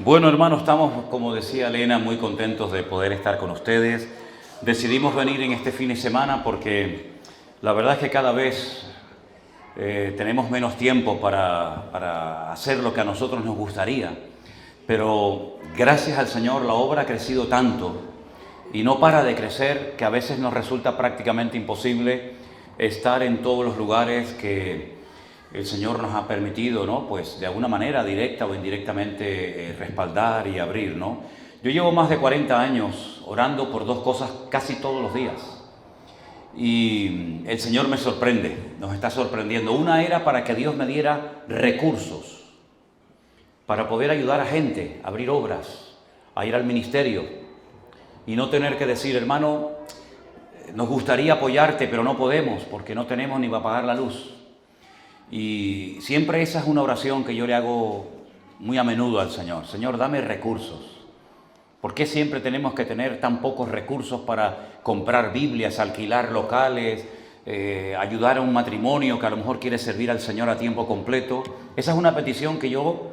Bueno, hermanos, estamos, como decía Elena, muy contentos de poder estar con ustedes. Decidimos venir en este fin de semana porque la verdad es que cada vez tenemos menos tiempo para hacer lo que a nosotros nos gustaría. Pero gracias al Señor la obra ha crecido tanto y no para de crecer que a veces nos resulta prácticamente imposible estar en todos los lugares que el Señor nos ha permitido, ¿no? Pues de alguna manera, directa o indirectamente, respaldar y abrir, ¿no? Yo llevo más de 40 años orando por dos cosas casi todos los días. Y el Señor me sorprende, nos está sorprendiendo. Una era para que Dios me diera recursos, para poder ayudar a gente, a abrir obras, a ir al ministerio y no tener que decir, hermano, nos gustaría apoyarte, pero no podemos porque no tenemos ni para pagar la luz. Y siempre esa es una oración que yo le hago muy a menudo al Señor. Señor, dame recursos. ¿Por qué siempre tenemos que tener tan pocos recursos para comprar Biblias, alquilar locales, ayudar a un matrimonio que a lo mejor quiere servir al Señor a tiempo completo? Esa es una petición que yo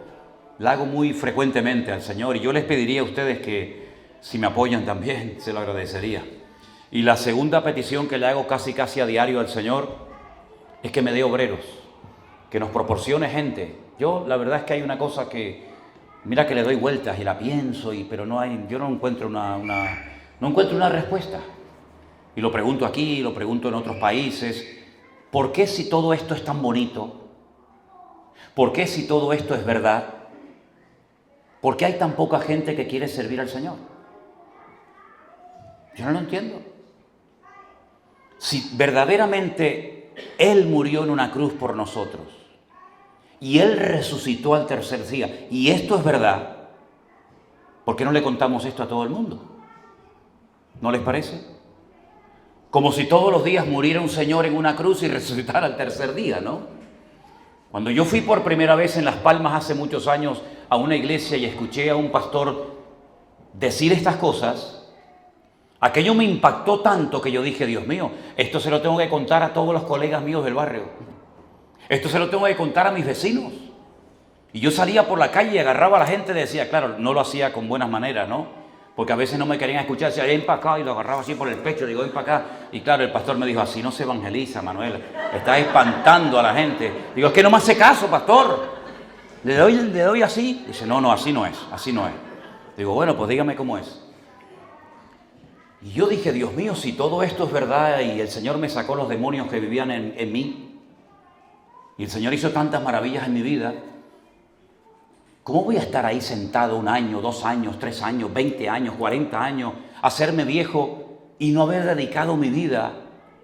la hago muy frecuentemente al Señor y yo les pediría a ustedes que si me apoyan también, se lo agradecería. Y la segunda petición que le hago casi a diario al Señor es que me dé obreros, que nos proporcione gente. Yo la verdad es que hay una cosa que, mira que le doy vueltas y la pienso, pero yo no encuentro una respuesta. Y lo pregunto aquí, lo pregunto en otros países. ¿Por qué si todo esto es tan bonito? ¿Por qué si todo esto es verdad? ¿Por qué hay tan poca gente que quiere servir al Señor? Yo no lo entiendo. Si verdaderamente Él murió en una cruz por nosotros, y Él resucitó al tercer día, y esto es verdad, ¿por qué no le contamos esto a todo el mundo? ¿No les parece? Como si todos los días muriera un Señor en una cruz y resucitara al tercer día, ¿no? Cuando yo fui por primera vez en Las Palmas hace muchos años a una iglesia y escuché a un pastor decir estas cosas, aquello me impactó tanto que yo dije, Dios mío, esto se lo tengo que contar a todos los colegas míos del barrio. Esto se lo tengo que contar a mis vecinos. Y yo salía por la calle y agarraba a la gente y decía, claro, no lo hacía con buenas maneras, ¿no? Porque a veces no me querían escuchar, decía, ven para acá, y lo agarraba así por el pecho, digo, ven para acá. Y claro, el pastor me dijo, así no se evangeliza, Manuel, estás espantando a la gente. Digo, es que no me hace caso, pastor. Le doy así. Dice, no, así no es, así no es. Digo, bueno, pues dígame cómo es. Y yo dije, Dios mío, si todo esto es verdad y el Señor me sacó los demonios que vivían en mí, y el Señor hizo tantas maravillas en mi vida, ¿cómo voy a estar ahí sentado 1 año, 2 años, 3 años, 20 años, 40 años, hacerme viejo y no haber dedicado mi vida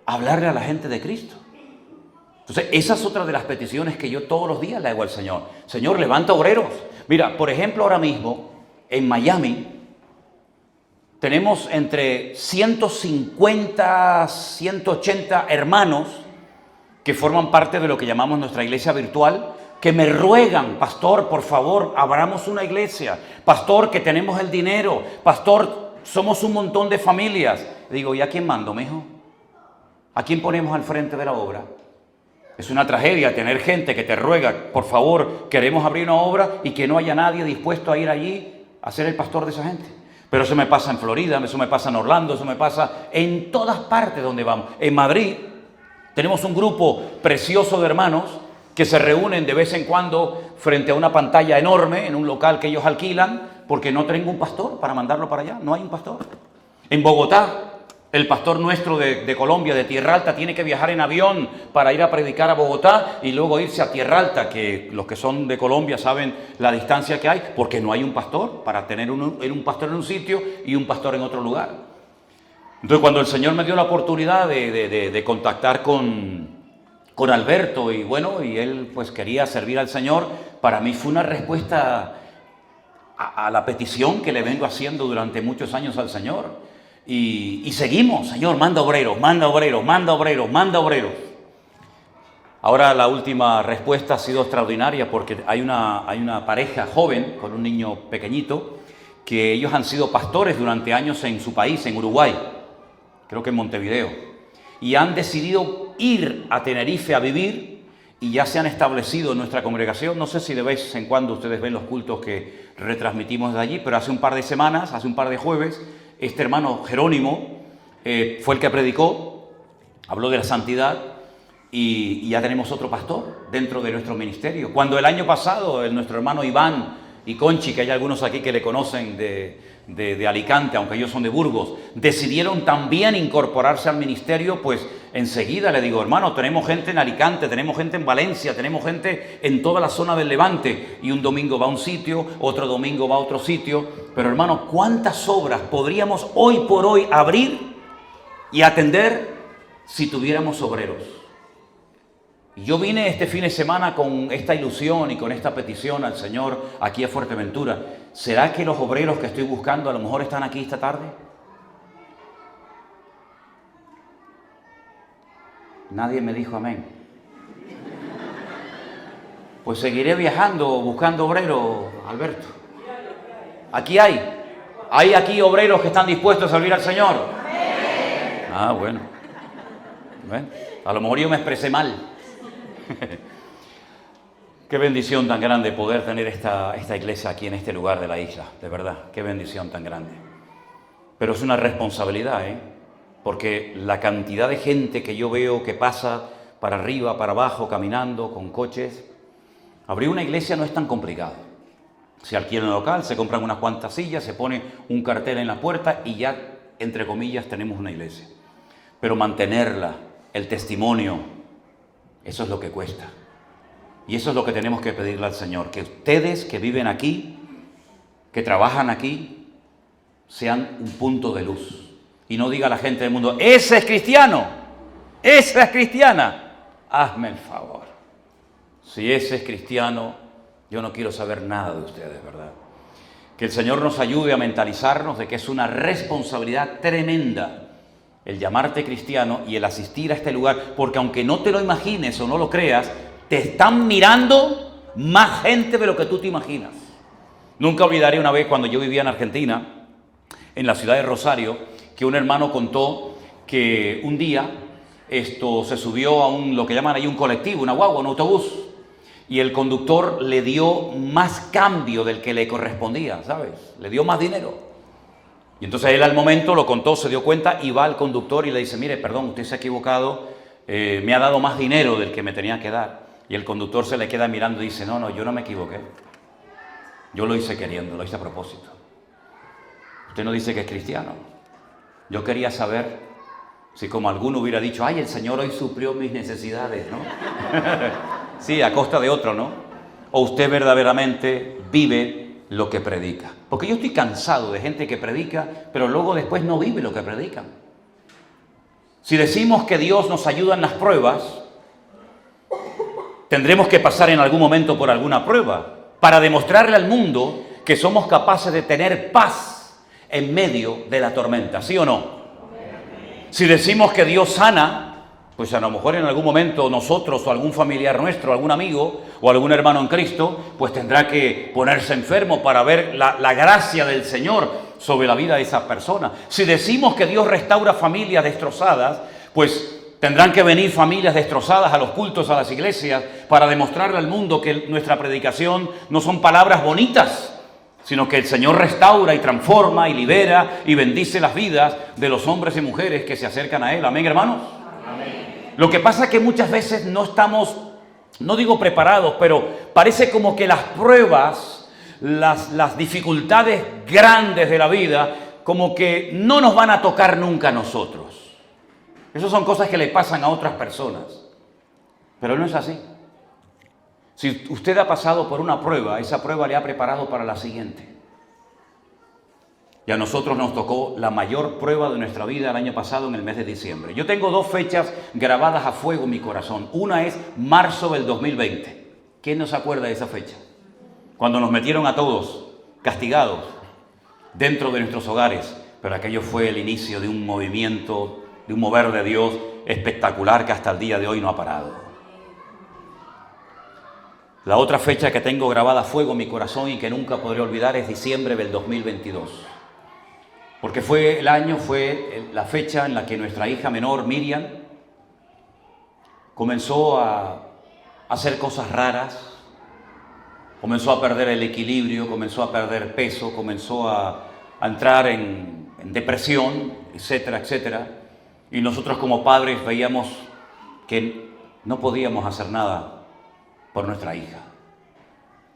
a hablarle a la gente de Cristo? Entonces, esa es otra de las peticiones que yo todos los días le hago al Señor. Señor, levanta obreros. Mira, por ejemplo, ahora mismo, en Miami, tenemos entre 150, 180 hermanos que forman parte de lo que llamamos nuestra iglesia virtual, que me ruegan, pastor, por favor, abramos una iglesia, pastor, que tenemos el dinero, pastor, somos un montón de familias. Digo, ¿y a quién mando, mijo? ¿A quién ponemos al frente de la obra? Es una tragedia tener gente que te ruega, por favor, queremos abrir una obra y que no haya nadie dispuesto a ir allí a ser el pastor de esa gente. Pero eso me pasa en Florida, eso me pasa en Orlando, eso me pasa en todas partes donde vamos. En Madrid tenemos un grupo precioso de hermanos que se reúnen de vez en cuando frente a una pantalla enorme en un local que ellos alquilan porque no tengo un pastor para mandarlo para allá, no hay un pastor. En Bogotá, el pastor nuestro de Colombia, de Tierra Alta, tiene que viajar en avión para ir a predicar a Bogotá y luego irse a Tierra Alta, que los que son de Colombia saben la distancia que hay, porque no hay un pastor para tener un pastor en un sitio y un pastor en otro lugar. Entonces, cuando el Señor me dio la oportunidad de contactar con Alberto y bueno, y él pues quería servir al Señor, para mí fue una respuesta a la petición que le vengo haciendo durante muchos años al Señor. Y seguimos, Señor, manda obreros, manda obreros, manda obreros, manda obreros. Ahora la última respuesta ha sido extraordinaria porque hay una pareja joven con un niño pequeñito que ellos han sido pastores durante años en su país, en Uruguay, creo que en Montevideo, y han decidido ir a Tenerife a vivir y ya se han establecido en nuestra congregación. No sé si de vez en cuando ustedes ven los cultos que retransmitimos de allí, pero hace un par de semanas, hace un par de jueves, este hermano Jerónimo fue el que predicó, habló de la santidad, y ya tenemos otro pastor dentro de nuestro ministerio. Cuando el año pasado nuestro hermano Iván y Conchi, que hay algunos aquí que le conocen de Alicante, aunque ellos son de Burgos, decidieron también incorporarse al ministerio, pues enseguida le digo, hermano, tenemos gente en Alicante, tenemos gente en Valencia, tenemos gente en toda la zona del Levante, y un domingo va a un sitio, otro domingo va a otro sitio, pero hermano, ¿cuántas obras podríamos hoy por hoy abrir y atender si tuviéramos obreros? Yo vine este fin de semana con esta ilusión y con esta petición al Señor aquí a Fuerteventura. ¿Será que los obreros que estoy buscando a lo mejor están aquí esta tarde? Nadie me dijo amén. Pues seguiré viajando buscando obreros, Alberto. Aquí hay aquí obreros que están dispuestos a servir al Señor. Ah, bueno. A lo mejor yo me expresé mal. Qué bendición tan grande poder tener esta iglesia aquí en este lugar de la isla, de verdad, qué bendición tan grande. Pero es una responsabilidad, porque la cantidad de gente que yo veo que pasa para arriba, para abajo, caminando, con coches. Abrir una iglesia no es tan complicado. Se alquila un local, se compran unas cuantas sillas, se pone un cartel en la puerta y ya, entre comillas, tenemos una iglesia. Pero mantenerla, el testimonio, eso es lo que cuesta. Y eso es lo que tenemos que pedirle al Señor. Que ustedes que viven aquí, que trabajan aquí, sean un punto de luz. Y no diga la gente del mundo, ese es cristiano, esa es cristiana. Hazme el favor. Si ese es cristiano, yo no quiero saber nada de ustedes, ¿verdad? Que el Señor nos ayude a mentalizarnos de que es una responsabilidad tremenda el llamarte cristiano y el asistir a este lugar, porque aunque no te lo imagines o no lo creas, te están mirando más gente de lo que tú te imaginas. Nunca olvidaré una vez cuando yo vivía en Argentina, en la ciudad de Rosario, que un hermano contó que un día se subió a lo que llaman ahí un colectivo, una guagua, un autobús, y el conductor le dio más cambio del que le correspondía, ¿sabes? Le dio más dinero. Y entonces él al momento lo contó, se dio cuenta y va al conductor y le dice, mire, perdón, usted se ha equivocado, me ha dado más dinero del que me tenía que dar. Y el conductor se le queda mirando y dice, no, yo no me equivoqué. Yo lo hice queriendo, lo hice a propósito. Usted no dice que es cristiano. Yo quería saber si como alguno hubiera dicho, ay, el Señor hoy suplió mis necesidades, ¿no? Sí, a costa de otro, ¿no? O usted verdaderamente vive lo que predica. Porque yo estoy cansado de gente que predica, pero luego después no vive lo que predican. Si decimos que Dios nos ayuda en las pruebas, tendremos que pasar en algún momento por alguna prueba para demostrarle al mundo que somos capaces de tener paz en medio de la tormenta, ¿sí o no? Si decimos que Dios sana, pues a lo mejor en algún momento nosotros o algún familiar nuestro, algún amigo o algún hermano en Cristo, pues tendrá que ponerse enfermo para ver la gracia del Señor sobre la vida de esas personas. Si decimos que Dios restaura familias destrozadas, pues tendrán que venir familias destrozadas a los cultos, a las iglesias, para demostrarle al mundo que nuestra predicación no son palabras bonitas, sino que el Señor restaura y transforma y libera y bendice las vidas de los hombres y mujeres que se acercan a Él. ¿Amén, hermanos? Amén. Lo que pasa es que muchas veces no estamos, no digo preparados, pero parece como que las pruebas, las dificultades grandes de la vida, como que no nos van a tocar nunca a nosotros. Esas son cosas que le pasan a otras personas, pero no es así. Si usted ha pasado por una prueba, esa prueba le ha preparado para la siguiente. Y a nosotros nos tocó la mayor prueba de nuestra vida el año pasado en el mes de diciembre. Yo tengo dos fechas grabadas a fuego en mi corazón. Una es marzo del 2020. ¿Quién no se acuerda de esa fecha? Cuando nos metieron a todos castigados dentro de nuestros hogares. Pero aquello fue el inicio de un movimiento, de un mover de Dios espectacular que hasta el día de hoy no ha parado. La otra fecha que tengo grabada a fuego en mi corazón y que nunca podré olvidar es diciembre del 2022. Porque fue la fecha en la que nuestra hija menor, Miriam, comenzó a hacer cosas raras, comenzó a perder el equilibrio, comenzó a perder peso, comenzó a entrar en depresión, etcétera, etcétera. Y nosotros como padres veíamos que no podíamos hacer nada por nuestra hija.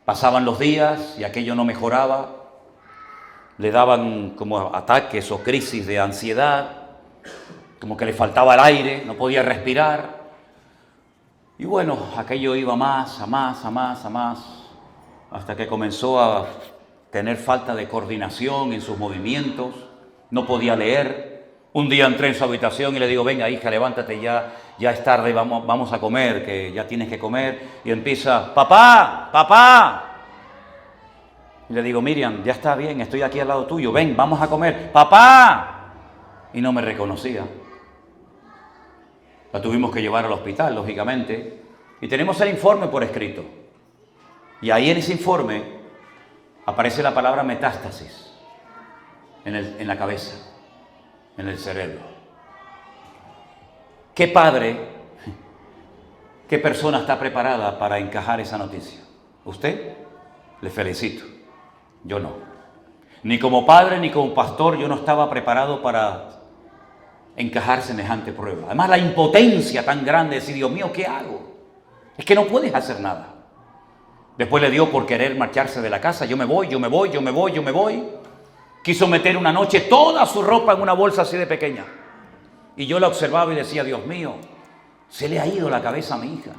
Pasaban los días y aquello no mejoraba, le daban como ataques o crisis de ansiedad, como que le faltaba el aire, no podía respirar. Y bueno, aquello iba más, hasta que comenzó a tener falta de coordinación en sus movimientos, no podía leer. Un día entré en su habitación y le digo, venga hija, levántate ya es tarde, vamos a comer, que ya tienes que comer. Y empieza, papá. Y le digo, Miriam, ya está bien, estoy aquí al lado tuyo, ven, vamos a comer, papá. Y no me reconocía. La tuvimos que llevar al hospital, lógicamente, y tenemos el informe por escrito. Y ahí en ese informe aparece la palabra metástasis en la cabeza, en el cerebro. ¿Qué padre, qué persona está preparada para encajar esa noticia? ¿Usted? Le felicito. Yo no. Ni como padre ni como pastor yo no estaba preparado para encajar semejante prueba. Además la impotencia tan grande de decir, Dios mío, ¿qué hago? Es que no puedes hacer nada. Después le dio por querer marcharse de la casa. Yo me voy. Quiso meter una noche toda su ropa en una bolsa así de pequeña. Y yo la observaba y decía, Dios mío, se le ha ido la cabeza a mi hija.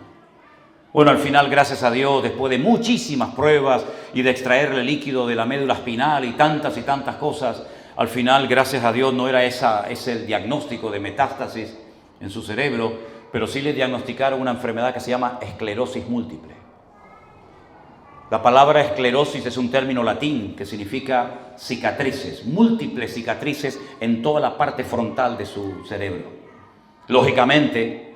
Bueno, al final, gracias a Dios, después de muchísimas pruebas y de extraerle líquido de la médula espinal y tantas cosas, al final, gracias a Dios, no era ese diagnóstico de metástasis en su cerebro, pero sí le diagnosticaron una enfermedad que se llama esclerosis múltiple. La palabra esclerosis es un término latín que significa cicatrices, múltiples cicatrices en toda la parte frontal de su cerebro. Lógicamente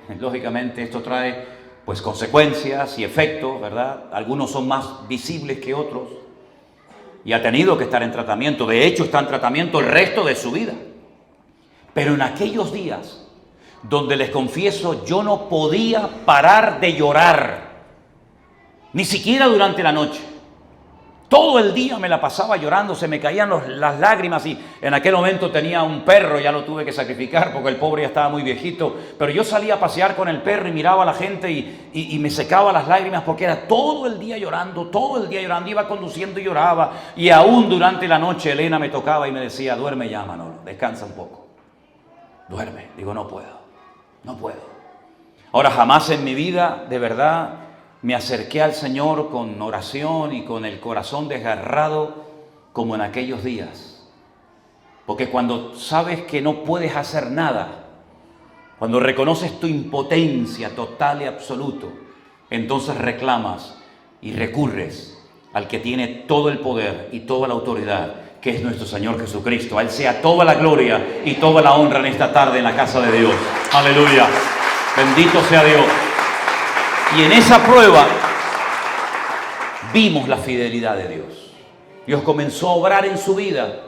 esto trae pues consecuencias y efectos, ¿verdad? Algunos son más visibles que otros y ha tenido que estar en tratamiento. De hecho, está en tratamiento el resto de su vida. Pero en aquellos días donde les confieso, yo no podía parar de llorar, ni siquiera durante la noche. Todo el día me la pasaba llorando, se me caían las lágrimas y en aquel momento tenía un perro, ya lo tuve que sacrificar porque el pobre ya estaba muy viejito, pero yo salía a pasear con el perro y miraba a la gente y me secaba las lágrimas porque era todo el día llorando, iba conduciendo y lloraba, y aún durante la noche Elena me tocaba y me decía, duerme ya Manolo, descansa un poco, duerme. Digo, no puedo. Ahora, jamás en mi vida, de verdad, me acerqué al Señor con oración y con el corazón desgarrado como en aquellos días. Porque cuando sabes que no puedes hacer nada, cuando reconoces tu impotencia total y absoluta, entonces reclamas y recurres al que tiene todo el poder y toda la autoridad, que es nuestro Señor Jesucristo. A Él sea toda la gloria y toda la honra en esta tarde en la casa de Dios. Aleluya. Bendito sea Dios. Y en esa prueba vimos la fidelidad de Dios. Dios comenzó a obrar en su vida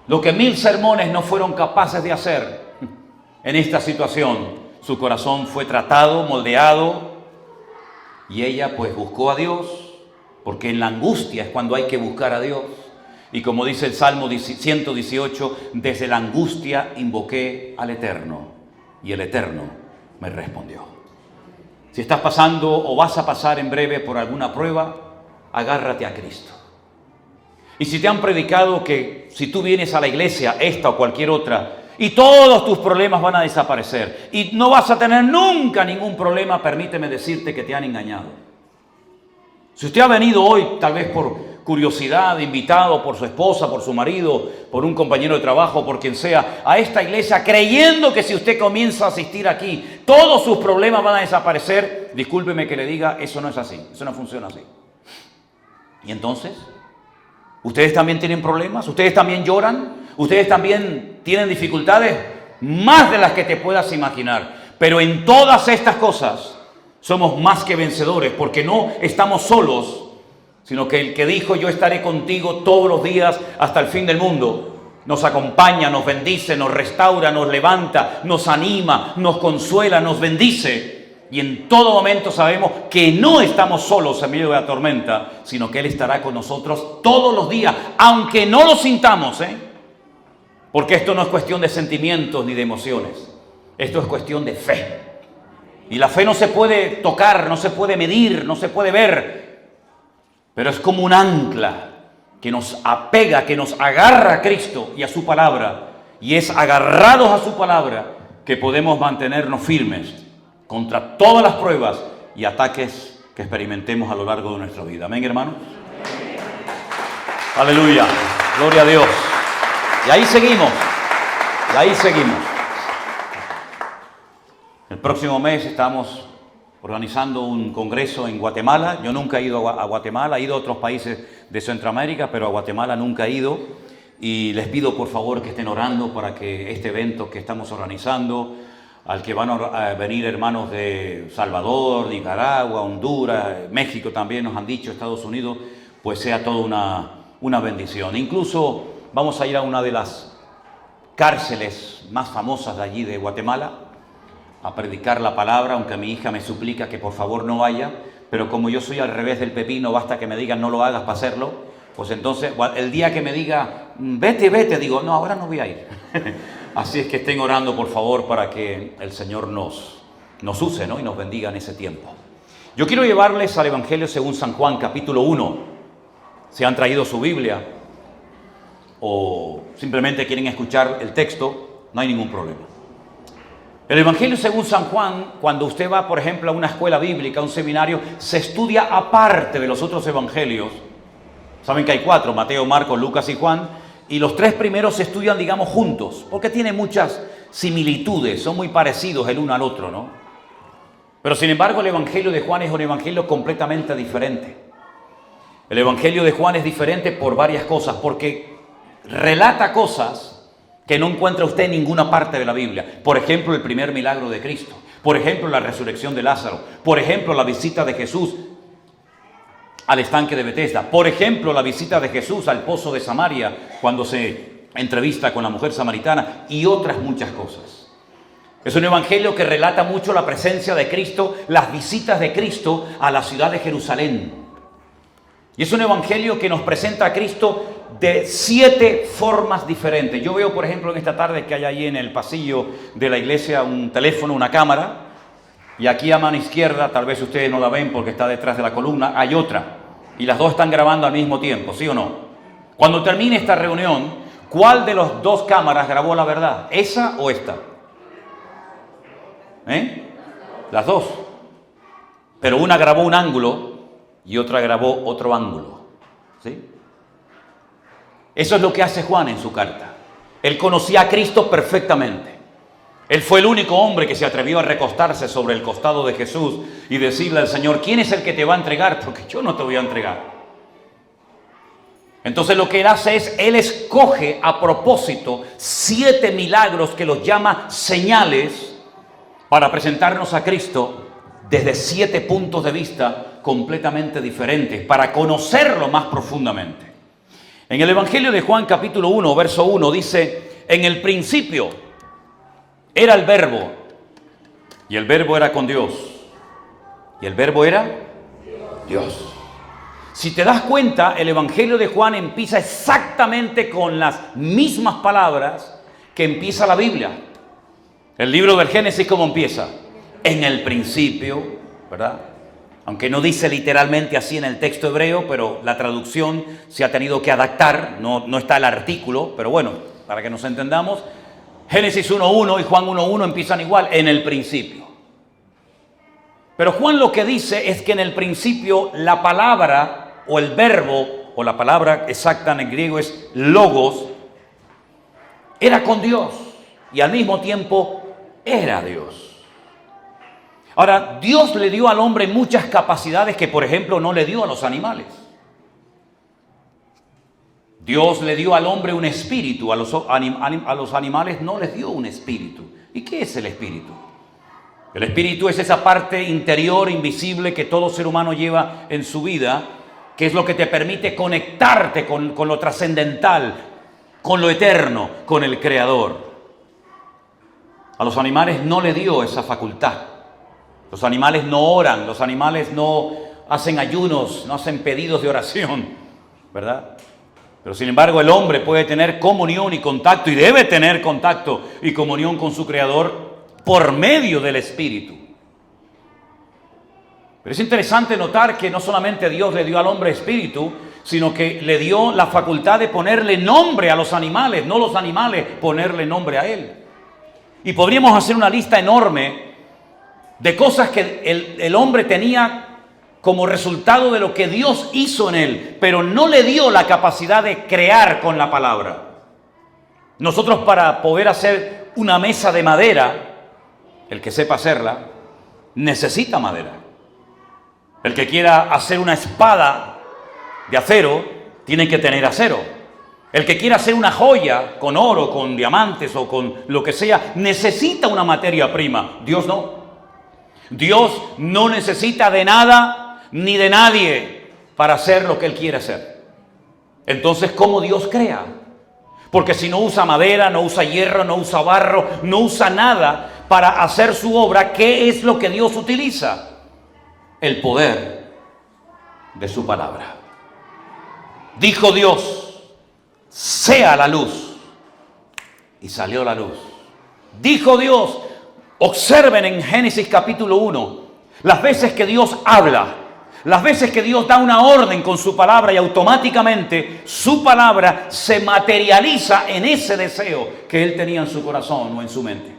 lo que 1000 sermones no fueron capaces de hacer. En esta situación su corazón fue tratado, moldeado, y ella pues buscó a Dios, porque en la angustia es cuando hay que buscar a Dios. Y como dice el Salmo 118, desde la angustia invoqué al Eterno, y el Eterno me respondió. Si estás pasando o vas a pasar en breve por alguna prueba, agárrate a Cristo. Y si te han predicado que si tú vienes a la iglesia, esta o cualquier otra, y todos tus problemas van a desaparecer, y no vas a tener nunca ningún problema, permíteme decirte que te han engañado. Si usted ha venido hoy, tal vez por curiosidad, invitado por su esposa, por su marido, por un compañero de trabajo, por quien sea, a esta iglesia, creyendo que si usted comienza a asistir aquí, todos sus problemas van a desaparecer, discúlpeme que le diga, eso no es así, eso no funciona así. ¿Y entonces? ¿Ustedes también tienen problemas? ¿Ustedes también lloran? ¿Ustedes también tienen dificultades? Más de las que te puedas imaginar. Pero en todas estas cosas somos más que vencedores, porque no estamos solos, sino que el que dijo, yo estaré contigo todos los días hasta el fin del mundo, nos acompaña, nos bendice, nos restaura, nos levanta, nos anima, nos consuela, nos bendice. Y en todo momento sabemos que no estamos solos en medio de la tormenta, sino que Él estará con nosotros todos los días, aunque no lo sintamos, Porque esto no es cuestión de sentimientos ni de emociones. Esto es cuestión de fe. Y la fe no se puede tocar, no se puede medir, no se puede ver. Pero es como un ancla que nos apega, que nos agarra a Cristo y a su palabra. Y es agarrados a su palabra que podemos mantenernos firmes contra todas las pruebas y ataques que experimentemos a lo largo de nuestra vida. Amén, hermanos. Aleluya. Gloria a Dios. Y ahí seguimos. Y ahí seguimos. El próximo mes estamos organizando un congreso en Guatemala. Yo nunca he ido a Guatemala, he ido a otros países de Centroamérica, pero a Guatemala nunca he ido. Y les pido por favor que estén orando para que este evento que estamos organizando, al que van a venir hermanos de Salvador, Nicaragua, Honduras, México también nos han dicho, Estados Unidos, pues sea toda una bendición. Incluso vamos a ir a una de las cárceles más famosas de allí de Guatemala a predicar la palabra, aunque mi hija me suplica que por favor no vaya, pero como yo soy al revés del pepino, basta que me digan no lo hagas para hacerlo, pues entonces el día que me diga vete, digo no, ahora no voy a ir. Así es que estén orando por favor para que el Señor nos use, y nos bendiga en ese tiempo. Yo quiero llevarles al Evangelio según San Juan, capítulo 1. Si han traído su Biblia o simplemente quieren escuchar el texto, no hay ningún problema. El Evangelio según San Juan, cuando usted va, por ejemplo, a una escuela bíblica, a un seminario, se estudia aparte de los otros evangelios. Saben que hay 4, Mateo, Marcos, Lucas y Juan, y los 3 primeros se estudian, digamos, juntos, porque tienen muchas similitudes, son muy parecidos el uno al otro, ¿no? Pero sin embargo el Evangelio de Juan es un evangelio completamente diferente. El Evangelio de Juan es diferente por varias cosas, porque relata cosas que no encuentra usted en ninguna parte de la Biblia. Por ejemplo, el primer milagro de Cristo. Por ejemplo, la resurrección de Lázaro. Por ejemplo, la visita de Jesús al estanque de Betesda. Por ejemplo, la visita de Jesús al pozo de Samaria cuando se entrevista con la mujer samaritana y otras muchas cosas. Es un evangelio que relata mucho la presencia de Cristo, las visitas de Cristo a la ciudad de Jerusalén. Y es un evangelio que nos presenta a Cristo de 7 formas diferentes. Yo veo, por ejemplo, en esta tarde que hay ahí en el pasillo de la iglesia un teléfono, una cámara, y aquí a mano izquierda, tal vez ustedes no la ven porque está detrás de la columna, hay otra. Y las dos están grabando al mismo tiempo, ¿sí o no? Cuando termine esta reunión, ¿cuál de las 2 cámaras grabó la verdad? ¿Esa o esta? Las 2. Pero una grabó un ángulo y otra grabó otro ángulo. ¿Sí? Eso es lo que hace Juan en su carta. Él conocía a Cristo perfectamente. Él fue el único hombre que se atrevió a recostarse sobre el costado de Jesús y decirle al Señor, ¿quién es el que te va a entregar? Porque yo no te voy a entregar. Entonces lo que él hace es, él escoge a propósito 7 milagros que los llama señales para presentarnos a Cristo desde 7 puntos de vista completamente diferentes, para conocerlo más profundamente. En el Evangelio de Juan capítulo 1, verso 1 dice, en el principio era el Verbo, y el Verbo era con Dios, y el Verbo era Dios. Si te das cuenta, el Evangelio de Juan empieza exactamente con las mismas palabras que empieza la Biblia. El libro del Génesis, ¿cómo empieza? En el principio, ¿verdad? Aunque no dice literalmente así en el texto hebreo, pero la traducción se ha tenido que adaptar, no está el artículo, pero bueno, para que nos entendamos, Génesis 1.1 y Juan 1.1 empiezan igual, en el principio. Pero Juan lo que dice es que en el principio la palabra o el verbo, o la palabra exacta en el griego es logos, era con Dios y al mismo tiempo era Dios. Ahora, Dios le dio al hombre muchas capacidades que, por ejemplo, no le dio a los animales. Dios le dio al hombre un espíritu, a los animales no les dio un espíritu. ¿Y qué es el espíritu? El espíritu es esa parte interior, invisible, que todo ser humano lleva en su vida, que es lo que te permite conectarte con lo trascendental, con lo eterno, con el Creador. A los animales no le dio esa facultad. Los animales no oran, los animales no hacen ayunos, no hacen pedidos de oración, ¿verdad? Pero sin embargo el hombre puede tener comunión y contacto, y debe tener contacto y comunión con su Creador por medio del Espíritu. Pero es interesante notar que no solamente Dios le dio al hombre espíritu, sino que le dio la facultad de ponerle nombre a los animales, no los animales ponerle nombre a él. Y podríamos hacer una lista enorme de cosas que el hombre tenía como resultado de lo que Dios hizo en él, pero no le dio la capacidad de crear con la palabra. Nosotros, para poder hacer una mesa de madera, el que sepa hacerla, necesita madera. El que quiera hacer una espada de acero, tiene que tener acero. El que quiera hacer una joya con oro, con diamantes o con lo que sea, necesita una materia prima. Dios no. Dios no necesita de nada ni de nadie para hacer lo que Él quiere hacer. Entonces, ¿cómo Dios crea? Porque si no usa madera, no usa hierro, no usa barro, no usa nada para hacer su obra, ¿qué es lo que Dios utiliza? El poder de su palabra. Dijo Dios: sea la luz, y salió la luz. Dijo Dios, observen en Génesis capítulo 1, las veces que Dios habla, las veces que Dios da una orden con su palabra y automáticamente su palabra se materializa en ese deseo que Él tenía en su corazón o en su mente.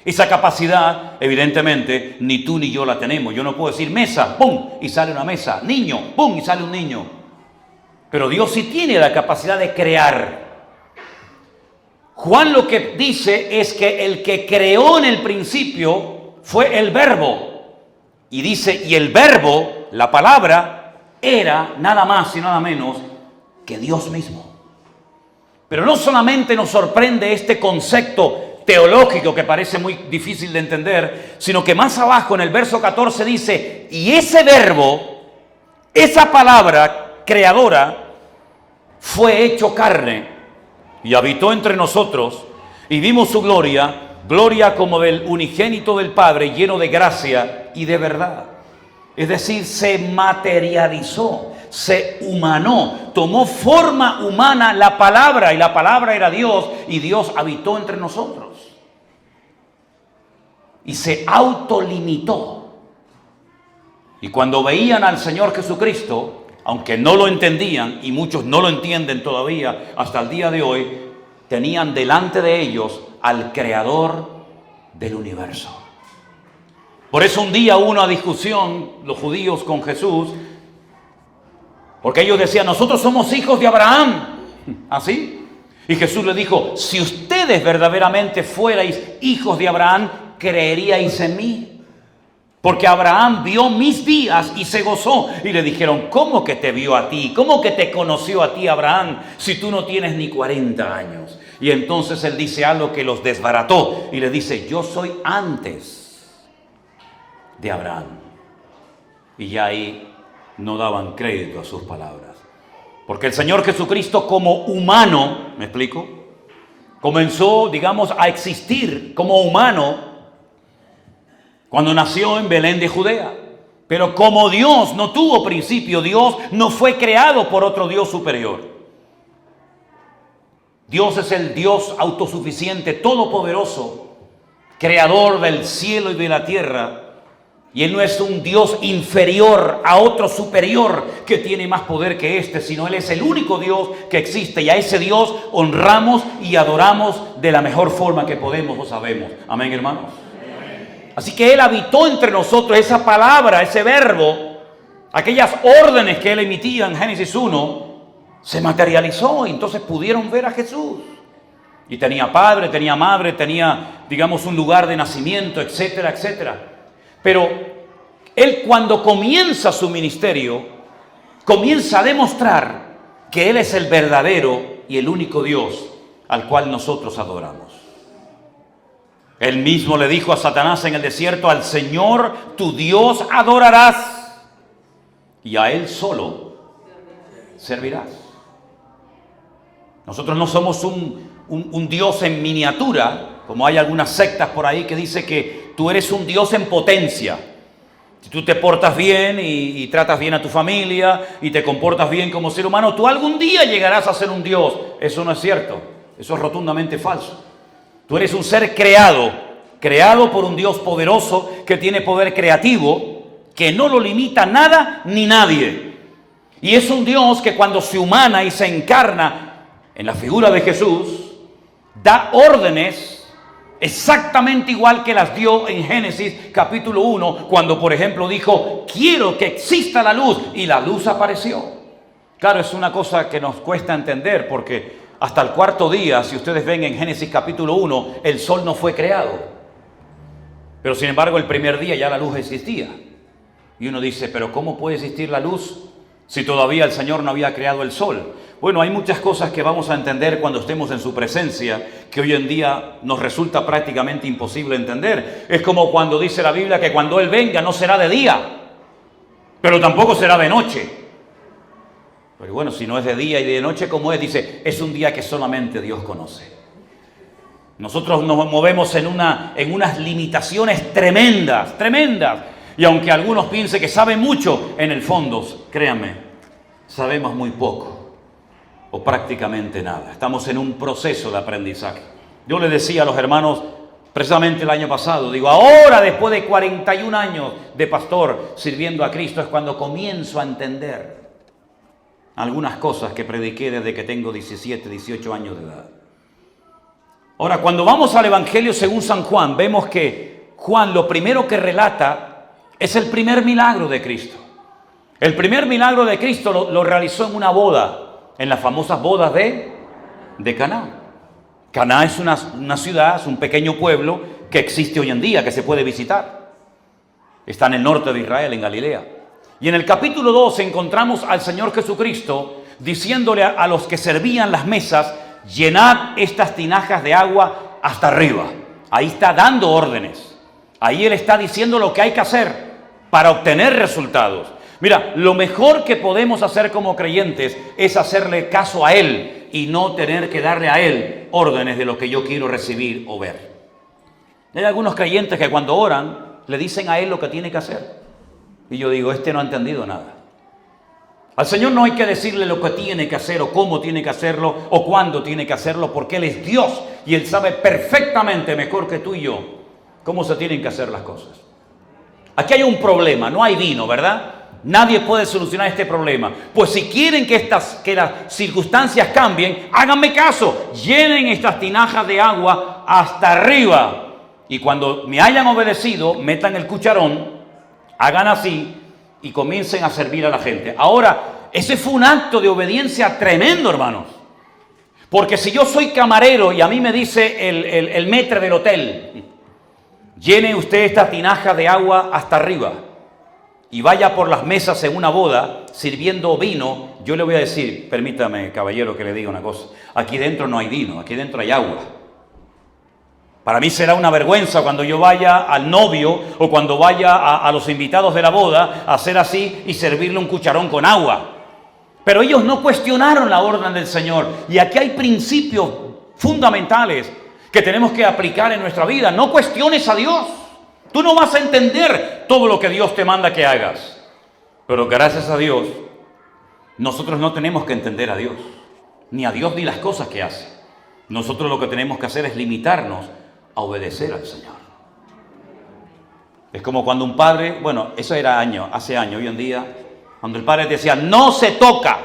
Esa capacidad, evidentemente, ni tú ni yo la tenemos. Yo no puedo decir mesa, ¡pum!, y sale una mesa. Niño, ¡pum!, y sale un niño. Pero Dios sí tiene la capacidad de crear. Juan lo que dice es que el que creó en el principio fue el Verbo. Y dice, y el Verbo, la palabra, era nada más y nada menos que Dios mismo. Pero no solamente nos sorprende este concepto teológico que parece muy difícil de entender, sino que más abajo en el verso 14 dice, y ese Verbo, esa palabra creadora, fue hecho carne y habitó entre nosotros, y vimos su gloria, gloria como del unigénito del Padre, lleno de gracia y de verdad. Es decir, se materializó, se humanó, tomó forma humana la palabra, y la palabra era Dios, y Dios habitó entre nosotros. Y se autolimitó. Y cuando veían al Señor Jesucristo, aunque no lo entendían, y muchos no lo entienden todavía hasta el día de hoy, tenían delante de ellos al Creador del universo. Por eso un día hubo una discusión, los judíos con Jesús, porque ellos decían, nosotros somos hijos de Abraham. ¿Así? Y Jesús les dijo, si ustedes verdaderamente fuerais hijos de Abraham, creeríais en mí. Porque Abraham vio mis días y se gozó. Y le dijeron, ¿cómo que te vio a ti? ¿Cómo que te conoció a ti Abraham si tú no tienes ni 40 años? Y entonces él dice algo que los desbarató y le dice, yo soy antes de Abraham. Y ya ahí no daban crédito a sus palabras. Porque el Señor Jesucristo como humano, ¿me explico?, comenzó, digamos, a existir como humano cuando nació en Belén de Judea. Pero como Dios no tuvo principio, Dios no fue creado por otro Dios superior. Dios es el Dios autosuficiente, todopoderoso, creador del cielo y de la tierra. Y Él no es un Dios inferior a otro superior que tiene más poder que este, sino Él es el único Dios que existe. Y a ese Dios honramos y adoramos de la mejor forma que podemos o sabemos. Amén, hermanos. Así que Él habitó entre nosotros, esa palabra, ese verbo, aquellas órdenes que Él emitía en Génesis 1, se materializó y entonces pudieron ver a Jesús. Y tenía padre, tenía madre, tenía, digamos, un lugar de nacimiento, etcétera, etcétera. Pero Él, cuando comienza su ministerio, comienza a demostrar que Él es el verdadero y el único Dios al cual nosotros adoramos. Él mismo le dijo a Satanás en el desierto, al Señor tu Dios adorarás y a Él solo servirás. Nosotros no somos un Dios en miniatura, como hay algunas sectas por ahí que dice que Tú eres un Dios en potencia. Si tú te portas bien y tratas bien a tu familia y te comportas bien como ser humano, tú algún día llegarás a ser un Dios. Eso no es cierto. Eso es rotundamente falso. Tú eres un ser creado por un Dios poderoso que tiene poder creativo, que no lo limita nada ni nadie. Y es un Dios que cuando se humana y se encarna en la figura de Jesús, da órdenes exactamente igual que las dio en Génesis capítulo 1, cuando por ejemplo dijo, quiero que exista la luz, y la luz apareció. Claro, es una cosa que nos cuesta entender, porque hasta el cuarto día, si ustedes ven en Génesis capítulo 1, el sol no fue creado. Pero sin embargo, el primer día ya la luz existía. Y uno dice, pero ¿cómo puede existir la luz si todavía el Señor no había creado el sol? Bueno, hay muchas cosas que vamos a entender cuando estemos en su presencia, que hoy en día nos resulta prácticamente imposible entender. Es como cuando dice la Biblia que cuando Él venga no será de día, pero tampoco será de noche. Pero bueno, si no es de día y de noche, ¿cómo es? Dice, es un día que solamente Dios conoce. Nosotros nos movemos en unas limitaciones tremendas. Y aunque algunos piensen que saben mucho, en el fondo, créanme, sabemos muy poco o prácticamente nada. Estamos en un proceso de aprendizaje. Yo le decía a los hermanos precisamente el año pasado, digo, ahora después de 41 años de pastor sirviendo a Cristo es cuando comienzo a entender algunas cosas que prediqué desde que tengo 17, 18 años de edad. Ahora, cuando vamos al Evangelio según San Juan, vemos que Juan lo primero que relata es el primer milagro de Cristo. El primer milagro de Cristo lo realizó en una boda, en las famosas bodas de Caná. Caná es una ciudad, es un pequeño pueblo que existe hoy en día, que se puede visitar. Está en el norte de Israel, en Galilea. Y en el capítulo 2 encontramos al Señor Jesucristo diciéndole a los que servían las mesas, llenad estas tinajas de agua hasta arriba. Ahí está dando órdenes. Ahí Él está diciendo lo que hay que hacer para obtener resultados. Mira, lo mejor que podemos hacer como creyentes es hacerle caso a Él y no tener que darle a Él órdenes de lo que yo quiero recibir o ver. Hay algunos creyentes que cuando oran le dicen a Él lo que tiene que hacer. Y yo digo, este no ha entendido nada. Al Señor no hay que decirle lo que tiene que hacer o cómo tiene que hacerlo o cuándo tiene que hacerlo, porque Él es Dios y Él sabe perfectamente, mejor que tú y yo, cómo se tienen que hacer las cosas. Aquí hay un problema, no hay vino, ¿verdad? Nadie puede solucionar este problema. Pues si quieren que las circunstancias cambien, háganme caso, llenen estas tinajas de agua hasta arriba. Y cuando me hayan obedecido, metan el cucharón, hagan así y comiencen a servir a la gente. Ahora, ese fue un acto de obediencia tremendo, hermanos. Porque si yo soy camarero y a mí me dice el maître del hotel, llene usted esta tinaja de agua hasta arriba y vaya por las mesas en una boda sirviendo vino, yo le voy a decir, permítame, caballero, que le diga una cosa, aquí dentro no hay vino, aquí dentro hay agua. Para mí será una vergüenza cuando yo vaya al novio o cuando vaya a los invitados de la boda a hacer así y servirle un cucharón con agua. Pero ellos no cuestionaron la orden del Señor. Y aquí hay principios fundamentales que tenemos que aplicar en nuestra vida. No cuestiones a Dios. Tú no vas a entender todo lo que Dios te manda que hagas. Pero gracias a Dios, nosotros no tenemos que entender a Dios. Ni a Dios ni las cosas que hace. Nosotros lo que tenemos que hacer es limitarnos a obedecer al Señor. Es como cuando un padre, bueno, eso era hace años, hoy en día, cuando el padre decía, no se toca.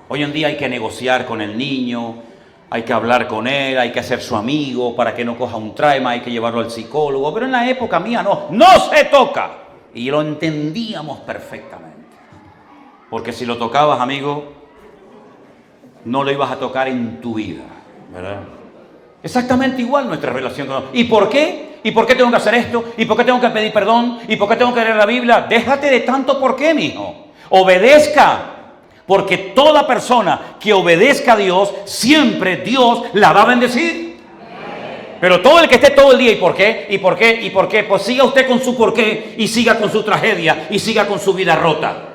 Hoy en día hay que negociar con el niño, hay que hablar con él, hay que hacer su amigo para que no coja un trauma, hay que llevarlo al psicólogo. Pero en la época mía no se toca. Y lo entendíamos perfectamente. Porque si lo tocabas, amigo, no lo ibas a tocar en tu vida, ¿verdad? Exactamente igual nuestra relación con Dios. ¿Y por qué? ¿Y por qué tengo que hacer esto? ¿Y por qué tengo que pedir perdón? ¿Y por qué tengo que leer la Biblia? Déjate de tanto por qué, mijo. Obedezca. Porque toda persona que obedezca a Dios, siempre Dios la va a bendecir. Pero todo el que esté todo el día, ¿y por qué? ¿Y por qué? ¿Y por qué? Pues siga usted con su por qué y siga con su tragedia y siga con su vida rota.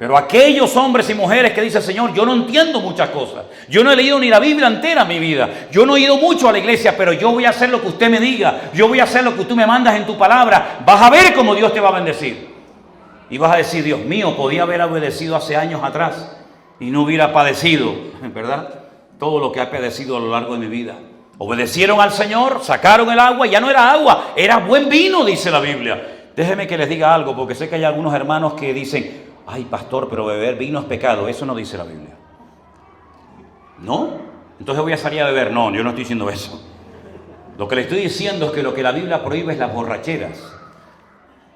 Pero aquellos hombres y mujeres que dicen, Señor, yo no entiendo muchas cosas. Yo no he leído ni la Biblia entera en mi vida. Yo no he ido mucho a la iglesia, pero yo voy a hacer lo que usted me diga. Yo voy a hacer lo que tú me mandas en tu palabra. Vas a ver cómo Dios te va a bendecir. Y vas a decir, Dios mío, podía haber obedecido hace años atrás y no hubiera padecido, ¿verdad? Todo lo que ha padecido a lo largo de mi vida. Obedecieron al Señor, sacaron el agua, ya no era agua, era buen vino, dice la Biblia. Déjeme que les diga algo, porque sé que hay algunos hermanos que dicen, ay, pastor, pero beber vino es pecado. Eso no dice la Biblia. ¿No? Entonces voy a salir a beber. No, yo no estoy diciendo eso. Lo que le estoy diciendo es que lo que la Biblia prohíbe es las borracheras.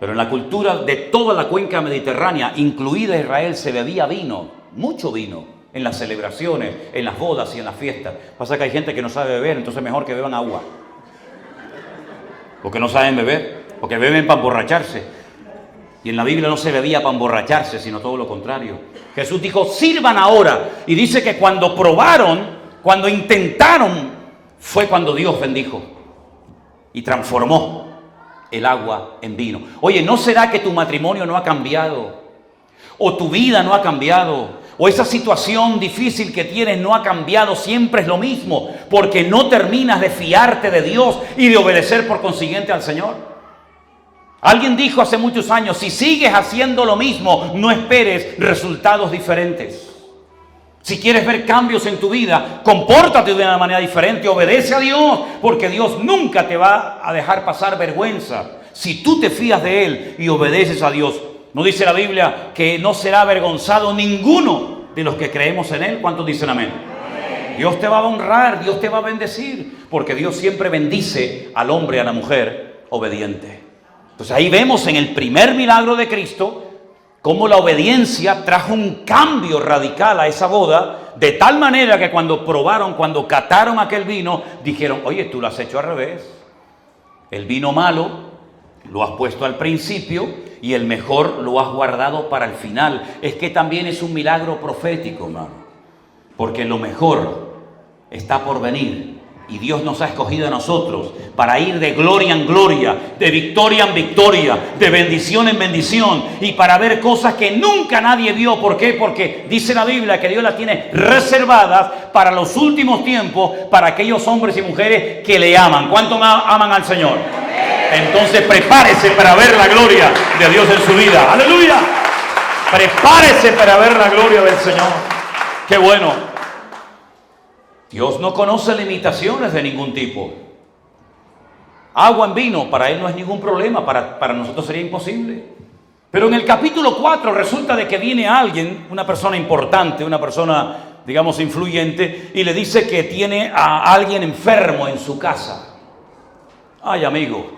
Pero en la cultura de toda la cuenca mediterránea, incluida Israel, se bebía vino, mucho vino, en las celebraciones, en las bodas y en las fiestas. Pasa que hay gente que no sabe beber, entonces mejor que beban agua. Porque no saben beber, porque beben para emborracharse. Y en la Biblia no se bebía para emborracharse, sino todo lo contrario. Jesús dijo, sirvan ahora. Y dice que cuando probaron, cuando intentaron, fue cuando Dios bendijo y transformó el agua en vino. Oye, ¿no será que tu matrimonio no ha cambiado? ¿O tu vida no ha cambiado? ¿O esa situación difícil que tienes no ha cambiado? Siempre es lo mismo, porque no terminas de fiarte de Dios y de obedecer por consiguiente al Señor. Alguien dijo hace muchos años, si sigues haciendo lo mismo, no esperes resultados diferentes. Si quieres ver cambios en tu vida, compórtate de una manera diferente, obedece a Dios, porque Dios nunca te va a dejar pasar vergüenza. Si tú te fías de Él y obedeces a Dios, ¿no dice la Biblia que no será avergonzado ninguno de los que creemos en Él? ¿Cuántos dicen amén? Dios te va a honrar, Dios te va a bendecir, porque Dios siempre bendice al hombre y a la mujer obediente. Entonces ahí vemos en el primer milagro de Cristo cómo la obediencia trajo un cambio radical a esa boda, de tal manera que cuando probaron, cuando cataron aquel vino, dijeron, oye, tú lo has hecho al revés. El vino malo lo has puesto al principio y el mejor lo has guardado para el final. Es que también es un milagro profético, hermano, porque lo mejor está por venir. Y Dios nos ha escogido a nosotros para ir de gloria en gloria, de victoria en victoria, de bendición en bendición, y para ver cosas que nunca nadie vio. ¿Por qué? Porque dice la Biblia que Dios las tiene reservadas para los últimos tiempos, para aquellos hombres y mujeres que le aman. ¿Cuánto aman al Señor? Entonces prepárese para ver la gloria de Dios en su vida. ¡Aleluya! Prepárese para ver la gloria del Señor. ¡Qué bueno! Dios no conoce limitaciones de ningún tipo. Agua en vino, para Él no es ningún problema, para nosotros sería imposible. Pero en el capítulo 4 resulta de que viene alguien, una persona importante, una persona, digamos, influyente, y le dice que tiene a alguien enfermo en su casa. Ay, amigo,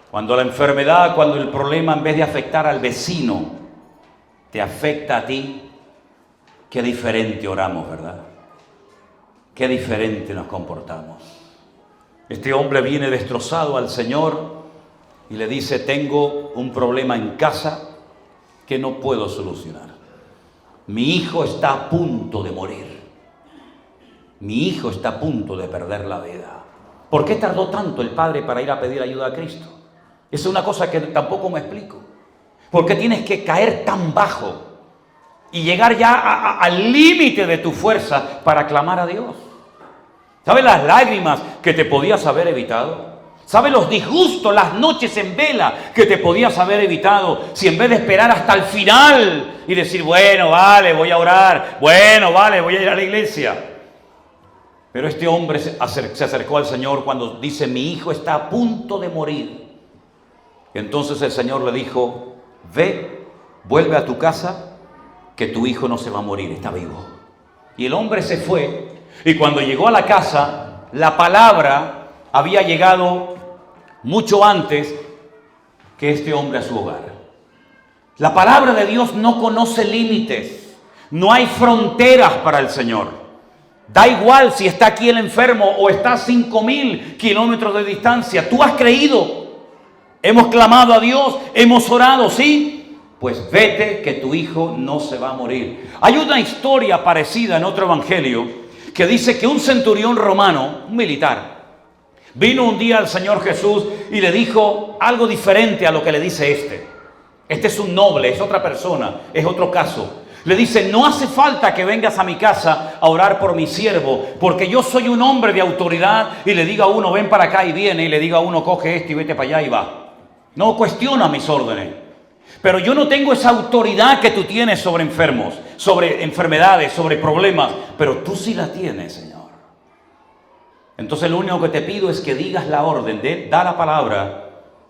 cuando la enfermedad, cuando el problema, en vez de afectar al vecino, te afecta a ti, qué diferente oramos, ¿verdad? Qué diferente nos comportamos. Este hombre viene destrozado al Señor y le dice, tengo un problema en casa que no puedo solucionar. Mi hijo está a punto de morir. Mi hijo está a punto de perder la vida. ¿Por qué tardó tanto el padre para ir a pedir ayuda a Cristo? Esa es una cosa que tampoco me explico. ¿Por qué tienes que caer tan bajo y llegar ya al límite de tu fuerza para clamar a Dios? ¿Sabes las lágrimas que te podías haber evitado? ¿Sabes los disgustos, las noches en vela que te podías haber evitado si en vez de esperar hasta el final y decir, bueno, vale, voy a orar, bueno, vale, voy a ir a la iglesia? Pero este hombre se acercó al Señor cuando dice, mi hijo está a punto de morir. Y entonces el Señor le dijo, ve, vuelve a tu casa, que tu hijo no se va a morir, está vivo. Y el hombre se fue. Y cuando llegó a la casa, la palabra había llegado mucho antes que este hombre a su hogar. La palabra de Dios no conoce límites, no hay fronteras para el Señor. Da igual si está aquí el enfermo o está a 5,000 kilómetros de distancia. Tú has creído, hemos clamado a Dios, hemos orado, ¿sí? Pues vete, que tu hijo no se va a morir. Hay una historia parecida en otro evangelio que dice que un centurión romano, un militar, vino un día al Señor Jesús y le dijo algo diferente a lo que le dice este. Este es un noble, es otra persona, es otro caso. Le dice, no hace falta que vengas a mi casa a orar por mi siervo, porque yo soy un hombre de autoridad y le diga a uno, ven para acá y viene, y le diga a uno, coge esto y vete para allá y va. No cuestiona mis órdenes. Pero yo no tengo esa autoridad que tú tienes sobre enfermos, sobre enfermedades, sobre problemas, pero tú sí la tienes, Señor. Entonces lo único que te pido es que digas la orden, da la palabra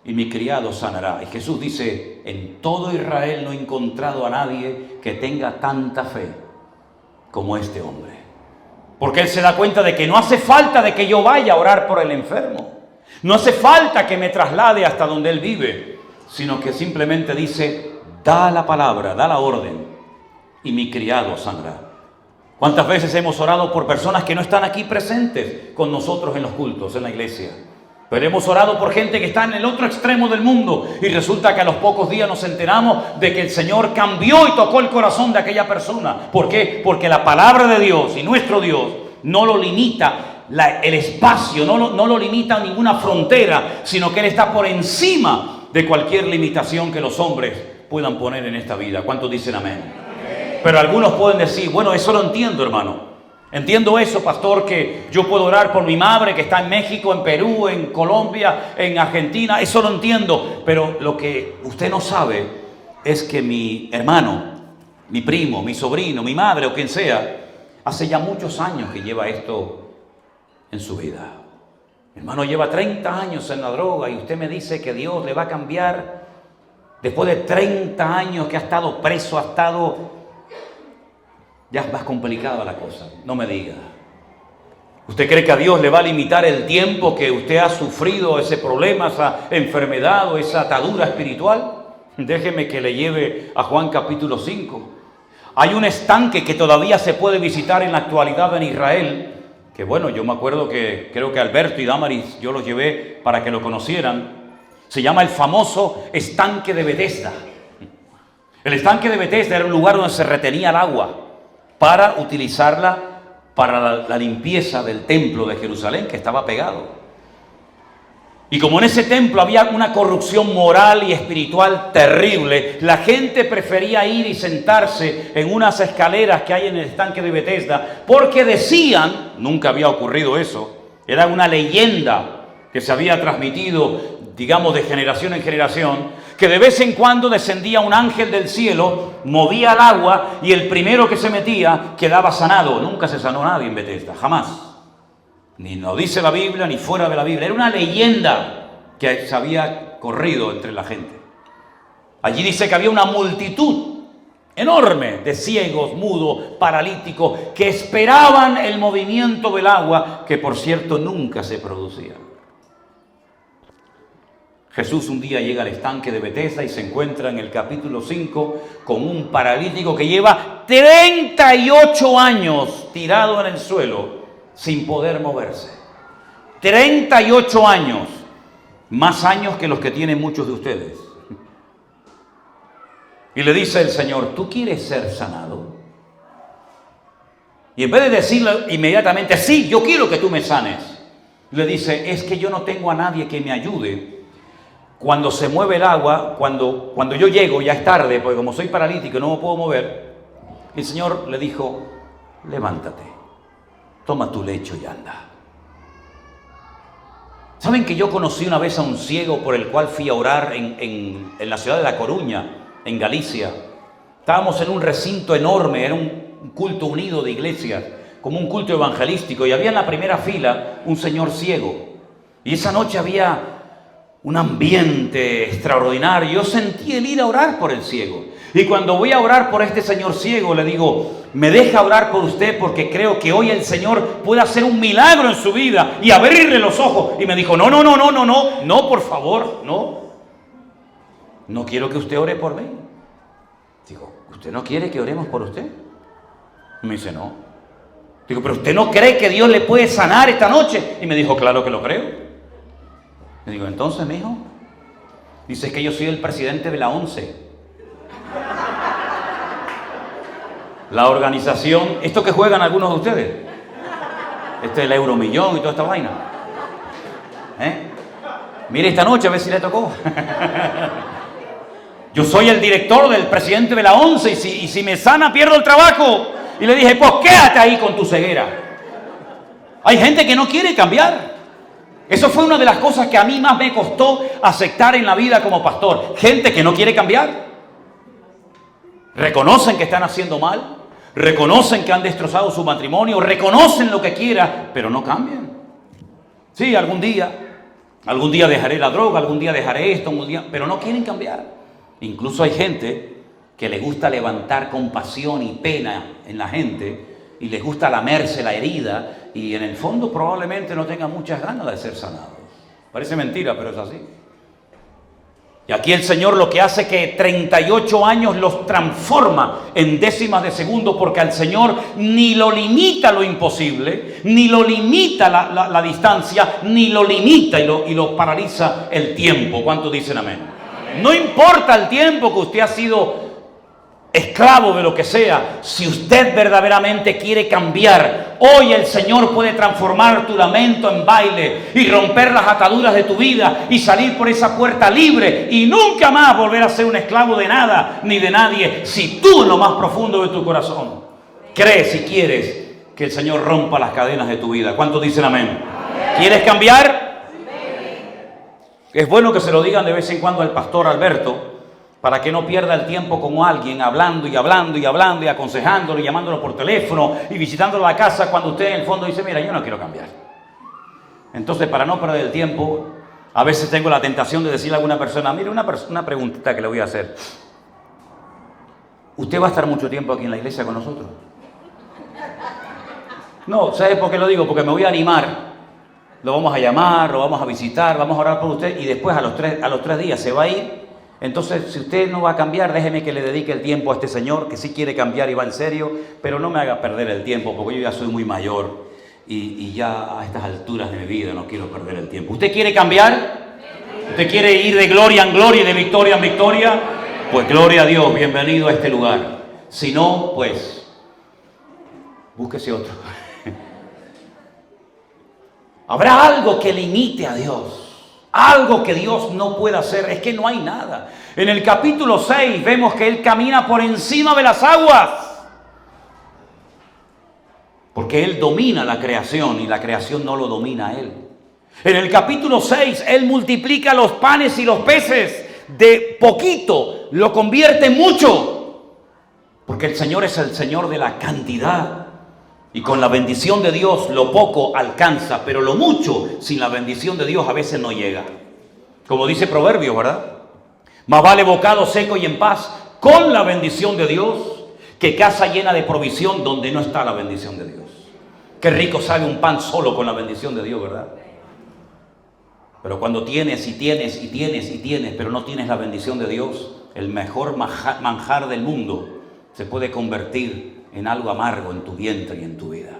y mi criado sanará. Y Jesús dice, en todo Israel no he encontrado a nadie que tenga tanta fe como este hombre. Porque él se da cuenta de que no hace falta de que yo vaya a orar por el enfermo. No hace falta que me traslade hasta donde él vive, sino que simplemente dice, da la palabra, da la orden y mi criado sanará. ¿Cuántas veces hemos orado por personas que no están aquí presentes con nosotros en los cultos, en la iglesia? Pero hemos orado por gente que está en el otro extremo del mundo y resulta que a los pocos días nos enteramos de que el Señor cambió y tocó el corazón de aquella persona. ¿Por qué? Porque la palabra de Dios y nuestro Dios no lo limita el espacio, no lo limita a ninguna frontera, sino que Él está por encima de cualquier limitación que los hombres puedan poner en esta vida. ¿Cuántos dicen amén? Pero algunos pueden decir, bueno, eso lo entiendo, hermano. Entiendo eso, pastor, que yo puedo orar por mi madre que está en México, en Perú, en Colombia, en Argentina. Eso lo entiendo. Pero lo que usted no sabe es que mi hermano, mi primo, mi sobrino, mi madre o quien sea, hace ya muchos años que lleva esto en su vida. Mi hermano lleva 30 años en la droga y usted me dice que Dios le va a cambiar después de 30 años que ha estado preso, ha estado... Ya es más complicada la cosa, no me diga. ¿Usted cree que a Dios le va a limitar el tiempo que usted ha sufrido ese problema, esa enfermedad o esa atadura espiritual? Déjeme que le lleve a Juan capítulo 5. Hay un estanque que todavía se puede visitar en la actualidad en Israel, que bueno, yo me acuerdo que creo que Alberto y Damaris yo los llevé para que lo conocieran. Se llama el famoso estanque de Betesda. El estanque de Betesda era un lugar donde se retenía el agua para utilizarla para la limpieza del templo de Jerusalén que estaba pegado. Y como en ese templo había una corrupción moral y espiritual terrible, la gente prefería ir y sentarse en unas escaleras que hay en el estanque de Betesda, porque decían, nunca había ocurrido eso, era una leyenda que se había transmitido, digamos, de generación en generación, que de vez en cuando descendía un ángel del cielo, movía el agua y el primero que se metía quedaba sanado. Nunca se sanó nadie en Betesda, jamás. Ni lo dice la Biblia, ni fuera de la Biblia. Era una leyenda que se había corrido entre la gente. Allí dice que había una multitud enorme de ciegos, mudos, paralíticos, que esperaban el movimiento del agua, que por cierto nunca se producía. Jesús un día llega al estanque de Betesda y se encuentra en el capítulo 5 con un paralítico que lleva 38 años tirado en el suelo sin poder moverse. 38 años, más años que los que tienen muchos de ustedes. Y le dice el Señor, ¿tú quieres ser sanado? Y en vez de decirle inmediatamente, sí, yo quiero que tú me sanes, le dice, es que yo no tengo a nadie que me ayude. Cuando se mueve el agua, cuando yo llego, ya es tarde, porque como soy paralítico y no me puedo mover, el Señor le dijo, levántate, toma tu lecho y anda. ¿Saben que yo conocí una vez a un ciego por el cual fui a orar en la ciudad de La Coruña, en Galicia? Estábamos en un recinto enorme, era un culto unido de iglesias, como un culto evangelístico, y había en la primera fila un señor ciego. Y esa noche había un ambiente extraordinario. Yo sentí el ir a orar por el ciego. Y cuando voy a orar por este señor ciego, le digo, me deja orar por usted porque creo que hoy el Señor puede hacer un milagro en su vida y abrirle los ojos. Y me dijo, no, por favor, no quiero que usted ore por mí. Digo, ¿usted no quiere que oremos por usted? Y me dice, no. Digo, ¿pero usted no cree que Dios le puede sanar esta noche? Y me dijo, claro que lo creo. Le digo, entonces, mijo, dice que yo soy el presidente de la ONCE. La organización, esto que juegan algunos de ustedes, este es el Euromillón y toda esta vaina. Mire esta noche a ver si le tocó. Yo soy el director del presidente de la ONCE y si me sana pierdo el trabajo. Y le dije, pues quédate ahí con tu ceguera. Hay gente que no quiere cambiar. Eso fue una de las cosas que a mí más me costó aceptar en la vida como pastor. Gente que no quiere cambiar. Reconocen que están haciendo mal, reconocen que han destrozado su matrimonio, reconocen lo que quiera, pero no cambian. Sí, algún día dejaré la droga, algún día dejaré esto, pero no quieren cambiar. Incluso hay gente que le gusta levantar compasión y pena en la gente y les gusta lamerse la herida y en el fondo probablemente no tenga muchas ganas de ser sanados. Parece mentira, pero es así. Y aquí el Señor lo que hace es que 38 años los transforma en décimas de segundo, porque al Señor ni lo limita lo imposible, ni lo limita la distancia, ni lo limita y lo paraliza el tiempo. ¿Cuántos dicen amén? No importa el tiempo que usted ha sido esclavo de lo que sea, si usted verdaderamente quiere cambiar, hoy el Señor puede transformar tu lamento en baile y romper las ataduras de tu vida y salir por esa puerta libre y nunca más volver a ser un esclavo de nada ni de nadie, si tú en lo más profundo de tu corazón crees y quieres que el Señor rompa las cadenas de tu vida. ¿Cuántos dicen amén? ¿Quieres cambiar? Es bueno que se lo digan de vez en cuando al pastor Alberto, para que no pierda el tiempo con alguien hablando y aconsejándolo y llamándolo por teléfono y visitándolo a la casa cuando usted en el fondo dice, mira, yo no quiero cambiar. Entonces, para no perder el tiempo, a veces tengo la tentación de decirle a alguna persona, mire, una preguntita que le voy a hacer. ¿Usted va a estar mucho tiempo aquí en la iglesia con nosotros? No, ¿sabe por qué lo digo? Porque me voy a animar. Lo vamos a llamar, lo vamos a visitar, vamos a orar por usted y después a los tres días se va a ir. Entonces, si usted no va a cambiar, déjeme que le dedique el tiempo a este señor que sí quiere cambiar y va en serio, pero no me haga perder el tiempo porque yo ya soy muy mayor y ya a estas alturas de mi vida no quiero perder el tiempo. ¿Usted quiere cambiar? ¿Usted quiere ir de gloria en gloria y de victoria en victoria? Pues gloria a Dios, bienvenido a este lugar. Si no, pues búsquese otro. Habrá algo que limite a Dios. Algo que Dios no puede hacer. Es que no hay nada. En el capítulo 6 vemos que Él camina por encima de las aguas. Porque Él domina la creación y la creación no lo domina a Él. En el capítulo 6 Él multiplica los panes y los peces. De poquito lo convierte en mucho. Porque el Señor es el Señor de la cantidad. Y con la bendición de Dios lo poco alcanza, pero lo mucho sin la bendición de Dios a veces no llega. Como dice Proverbios, ¿verdad? Más vale bocado seco y en paz con la bendición de Dios que casa llena de provisión donde no está la bendición de Dios. Qué rico sabe un pan solo con la bendición de Dios, ¿verdad? Pero cuando tienes, pero no tienes la bendición de Dios, el mejor manjar del mundo se puede convertir en algo amargo en tu vientre y en tu vida.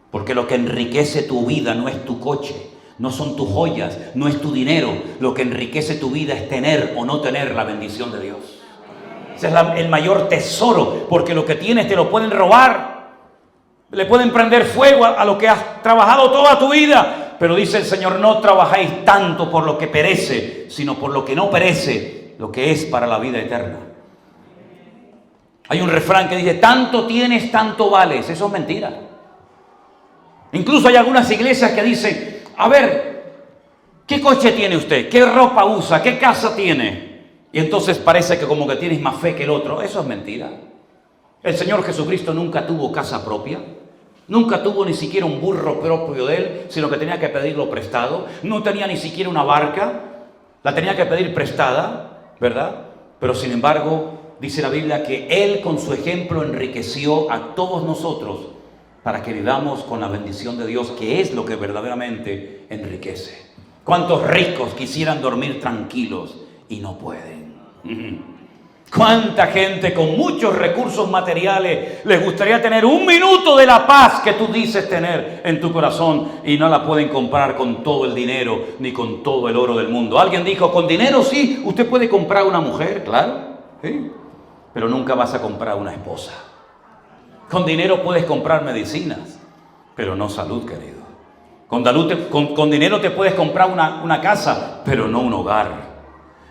Porque lo que enriquece tu vida no es tu coche, no son tus joyas, no es tu dinero. Lo que enriquece tu vida es tener o no tener la bendición de Dios. Ese es el mayor tesoro, porque lo que tienes te lo pueden robar. Le pueden prender fuego a lo que has trabajado toda tu vida. Pero dice el Señor, no trabajáis tanto por lo que perece, sino por lo que no perece, lo que es para la vida eterna. Hay un refrán que dice, tanto tienes, tanto vales. Eso es mentira. Incluso hay algunas iglesias que dicen, a ver, ¿qué coche tiene usted? ¿Qué ropa usa? ¿Qué casa tiene? Y entonces parece que como que tienes más fe que el otro. Eso es mentira. El Señor Jesucristo nunca tuvo casa propia. Nunca tuvo ni siquiera un burro propio de Él, sino que tenía que pedirlo prestado. No tenía ni siquiera una barca. La tenía que pedir prestada, ¿verdad? Pero sin embargo, dice la Biblia que Él con su ejemplo enriqueció a todos nosotros para que vivamos con la bendición de Dios, que es lo que verdaderamente enriquece. ¿Cuántos ricos quisieran dormir tranquilos y no pueden? ¿Cuánta gente con muchos recursos materiales les gustaría tener un minuto de la paz que tú dices tener en tu corazón y no la pueden comprar con todo el dinero ni con todo el oro del mundo? Alguien dijo, con dinero sí, usted puede comprar una mujer, claro, ¿sí? Pero nunca vas a comprar una esposa. Con dinero puedes comprar medicinas, pero no salud, querido. Con dinero te puedes comprar una casa, pero no un hogar.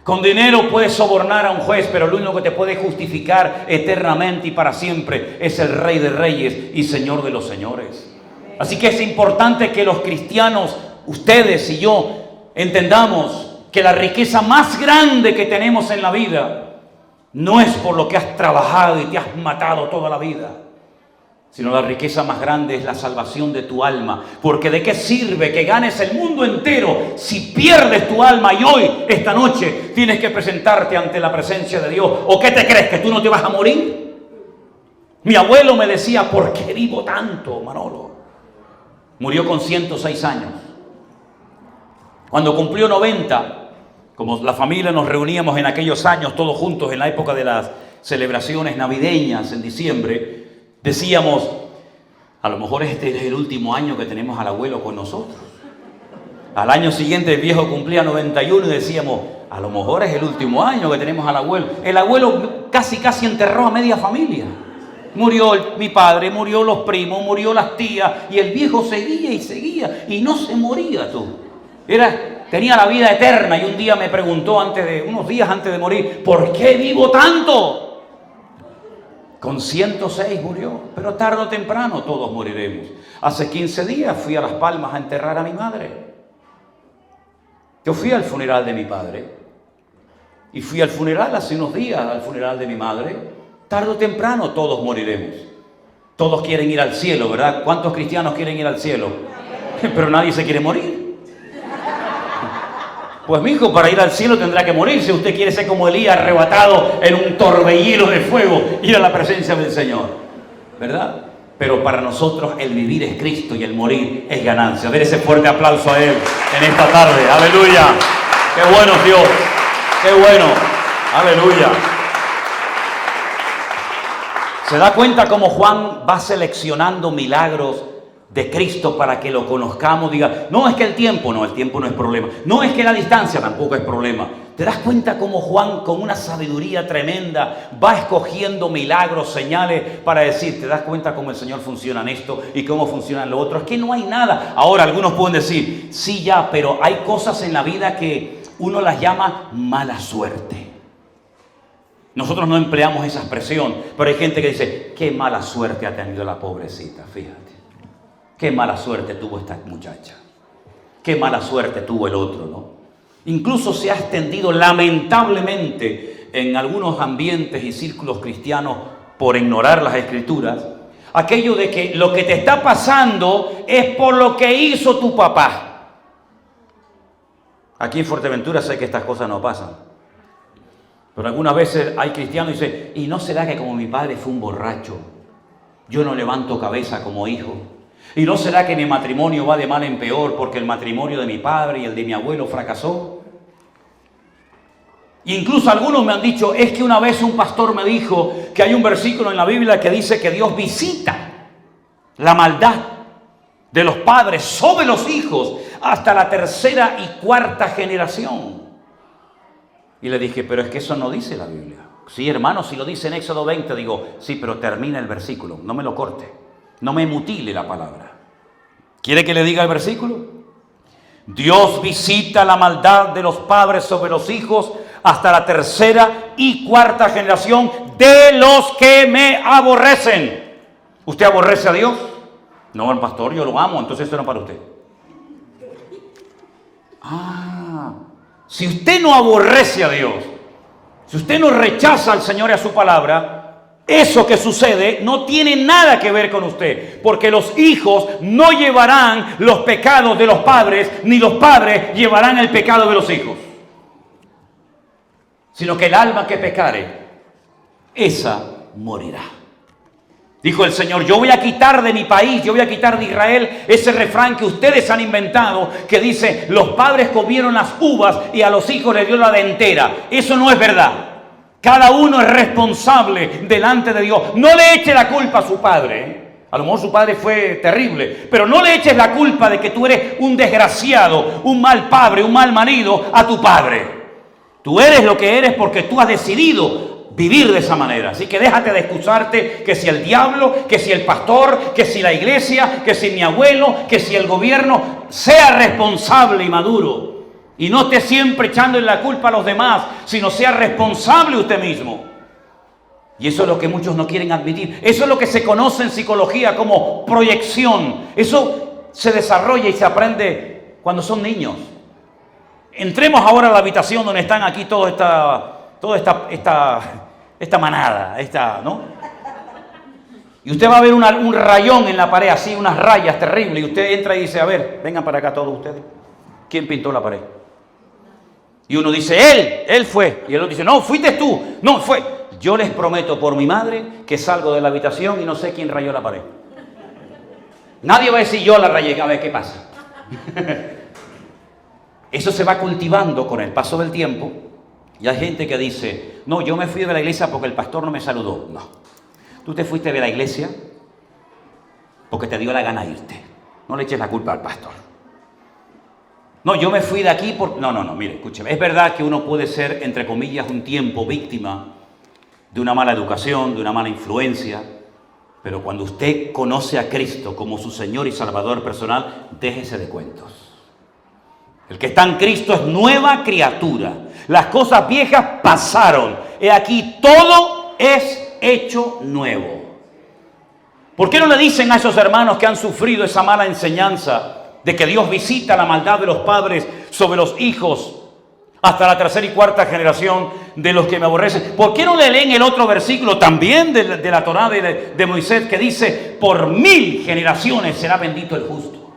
Con dinero puedes sobornar a un juez, pero lo único que te puede justificar eternamente y para siempre es el Rey de Reyes y Señor de los Señores. Así que es importante que los cristianos, ustedes y yo, entendamos que la riqueza más grande que tenemos en la vida no es por lo que has trabajado y te has matado toda la vida, sino la riqueza más grande es la salvación de tu alma. Porque ¿de qué sirve que ganes el mundo entero si pierdes tu alma y hoy, esta noche, tienes que presentarte ante la presencia de Dios? ¿O qué te crees, que tú no te vas a morir? Mi abuelo me decía, ¿por qué vivo tanto, Manolo? Murió con 106 años. Cuando cumplió 90, como la familia nos reuníamos en aquellos años todos juntos en la época de las celebraciones navideñas en diciembre, decíamos, a lo mejor este es el último año que tenemos al abuelo con nosotros. Al año siguiente el viejo cumplía 91 y decíamos, a lo mejor es el último año que tenemos al abuelo. El abuelo casi enterró a media familia. Murió mi padre, murió los primos, murió las tías, y el viejo seguía y seguía y no se moría tú. Tenía la vida eterna, y un día me preguntó unos días antes de morir, ¿por qué vivo tanto? Con 106 murió, pero tarde o temprano todos moriremos. Hace 15 días fui a Las Palmas a enterrar a mi madre. Yo fui al funeral de mi padre y fui al funeral hace unos días, al funeral de mi madre. Tarde o temprano todos moriremos. Todos quieren ir al cielo, ¿verdad? ¿Cuántos cristianos quieren ir al cielo? Pero nadie se quiere morir. Pues mi hijo, para ir al cielo tendrá que morirse. Usted quiere ser como Elías, arrebatado en un torbellino de fuego, ir a la presencia del Señor, ¿verdad? Pero para nosotros el vivir es Cristo y el morir es ganancia. Den ese fuerte aplauso a Él en esta tarde. ¡Aleluya! ¡Qué bueno es Dios! ¡Qué bueno! ¡Aleluya! ¿Se da cuenta cómo Juan va seleccionando milagros de Cristo para que lo conozcamos? Diga, no es que el tiempo no es problema. No es que la distancia tampoco es problema. ¿Te das cuenta cómo Juan, con una sabiduría tremenda, va escogiendo milagros, señales para decir, te das cuenta cómo el Señor funciona en esto y cómo funciona en lo otro? Es que no hay nada. Ahora algunos pueden decir, sí ya, pero hay cosas en la vida que uno las llama mala suerte. Nosotros no empleamos esa expresión, pero hay gente que dice, qué mala suerte ha tenido la pobrecita, fíjate. Qué mala suerte tuvo esta muchacha. Qué mala suerte tuvo el otro, ¿no? Incluso se ha extendido lamentablemente en algunos ambientes y círculos cristianos, por ignorar las Escrituras, aquello de que lo que te está pasando es por lo que hizo tu papá. Aquí en Fuerteventura sé que estas cosas no pasan. Pero algunas veces hay cristianos que dicen, ¿y no será que como mi padre fue un borracho, yo no levanto cabeza como hijo? ¿Y no será que mi matrimonio va de mal en peor porque el matrimonio de mi padre y el de mi abuelo fracasó? Incluso algunos me han dicho, es que una vez un pastor me dijo que hay un versículo en la Biblia que dice que Dios visita la maldad de los padres sobre los hijos hasta la tercera y cuarta generación. Y le dije, pero es que eso no dice la Biblia. Sí, hermano, si lo dice en Éxodo 20, digo, sí, pero termina el versículo, no me lo corte, no me mutile la palabra. ¿Quiere que le diga el versículo? Dios visita la maldad de los padres sobre los hijos hasta la tercera y cuarta generación de los que me aborrecen. ¿Usted aborrece a Dios? No, el pastor, yo lo amo, entonces esto no es para usted. Si usted no aborrece a Dios, si usted no rechaza al Señor y a su palabra, eso que sucede no tiene nada que ver con usted, porque los hijos no llevarán los pecados de los padres, ni los padres llevarán el pecado de los hijos, sino que el alma que pecare, esa morirá. Dijo el Señor, yo voy a quitar de mi país, yo voy a quitar de Israel ese refrán que ustedes han inventado, que dice, los padres comieron las uvas y a los hijos les dio la dentera. Eso no es verdad. Cada uno es responsable delante de Dios. No le eche la culpa a su padre. A lo mejor su padre fue terrible, pero no le eches la culpa de que tú eres un desgraciado, un mal padre, un mal marido a tu padre. Tú eres lo que eres porque tú has decidido vivir de esa manera. Así que déjate de excusarte que si el diablo, que si el pastor, que si la iglesia, que si mi abuelo, que si el gobierno. Sea responsable y maduro Y no esté siempre echándole la culpa a los demás, sino sea responsable usted mismo. Y eso es lo que muchos no quieren admitir. Eso es lo que se conoce en psicología como proyección. Eso se desarrolla y se aprende cuando son niños. Entremos ahora a la habitación donde están aquí toda esta manada, ¿no? Y usted va a ver un rayón en la pared, así, unas rayas terribles. Y usted entra y dice, a ver, vengan para acá todos ustedes. ¿Quién pintó la pared? Y uno dice, él fue. Y el otro dice, no, fuiste tú. No, fue. Yo les prometo por mi madre que salgo de la habitación y no sé quién rayó la pared. Nadie va a decir, yo la rayé, a ver qué pasa. Eso se va cultivando con el paso del tiempo. Y hay gente que dice, no, yo me fui de la iglesia porque el pastor no me saludó. No, tú te fuiste de la iglesia porque te dio la gana irte. No le eches la culpa al pastor. No, yo me fui de aquí porque... No, mire, escúcheme. Es verdad que uno puede ser, entre comillas, un tiempo víctima de una mala educación, de una mala influencia, pero cuando usted conoce a Cristo como su Señor y Salvador personal, déjese de cuentos. El que está en Cristo es nueva criatura. Las cosas viejas pasaron. He aquí, todo es hecho nuevo. ¿Por qué no le dicen a esos hermanos que han sufrido esa mala enseñanza de que Dios visita la maldad de los padres sobre los hijos hasta la tercera y cuarta generación de los que me aborrecen? ¿Por qué no le leen el otro versículo también de la Torá de Moisés que dice, por 1000 generaciones será bendito el justo?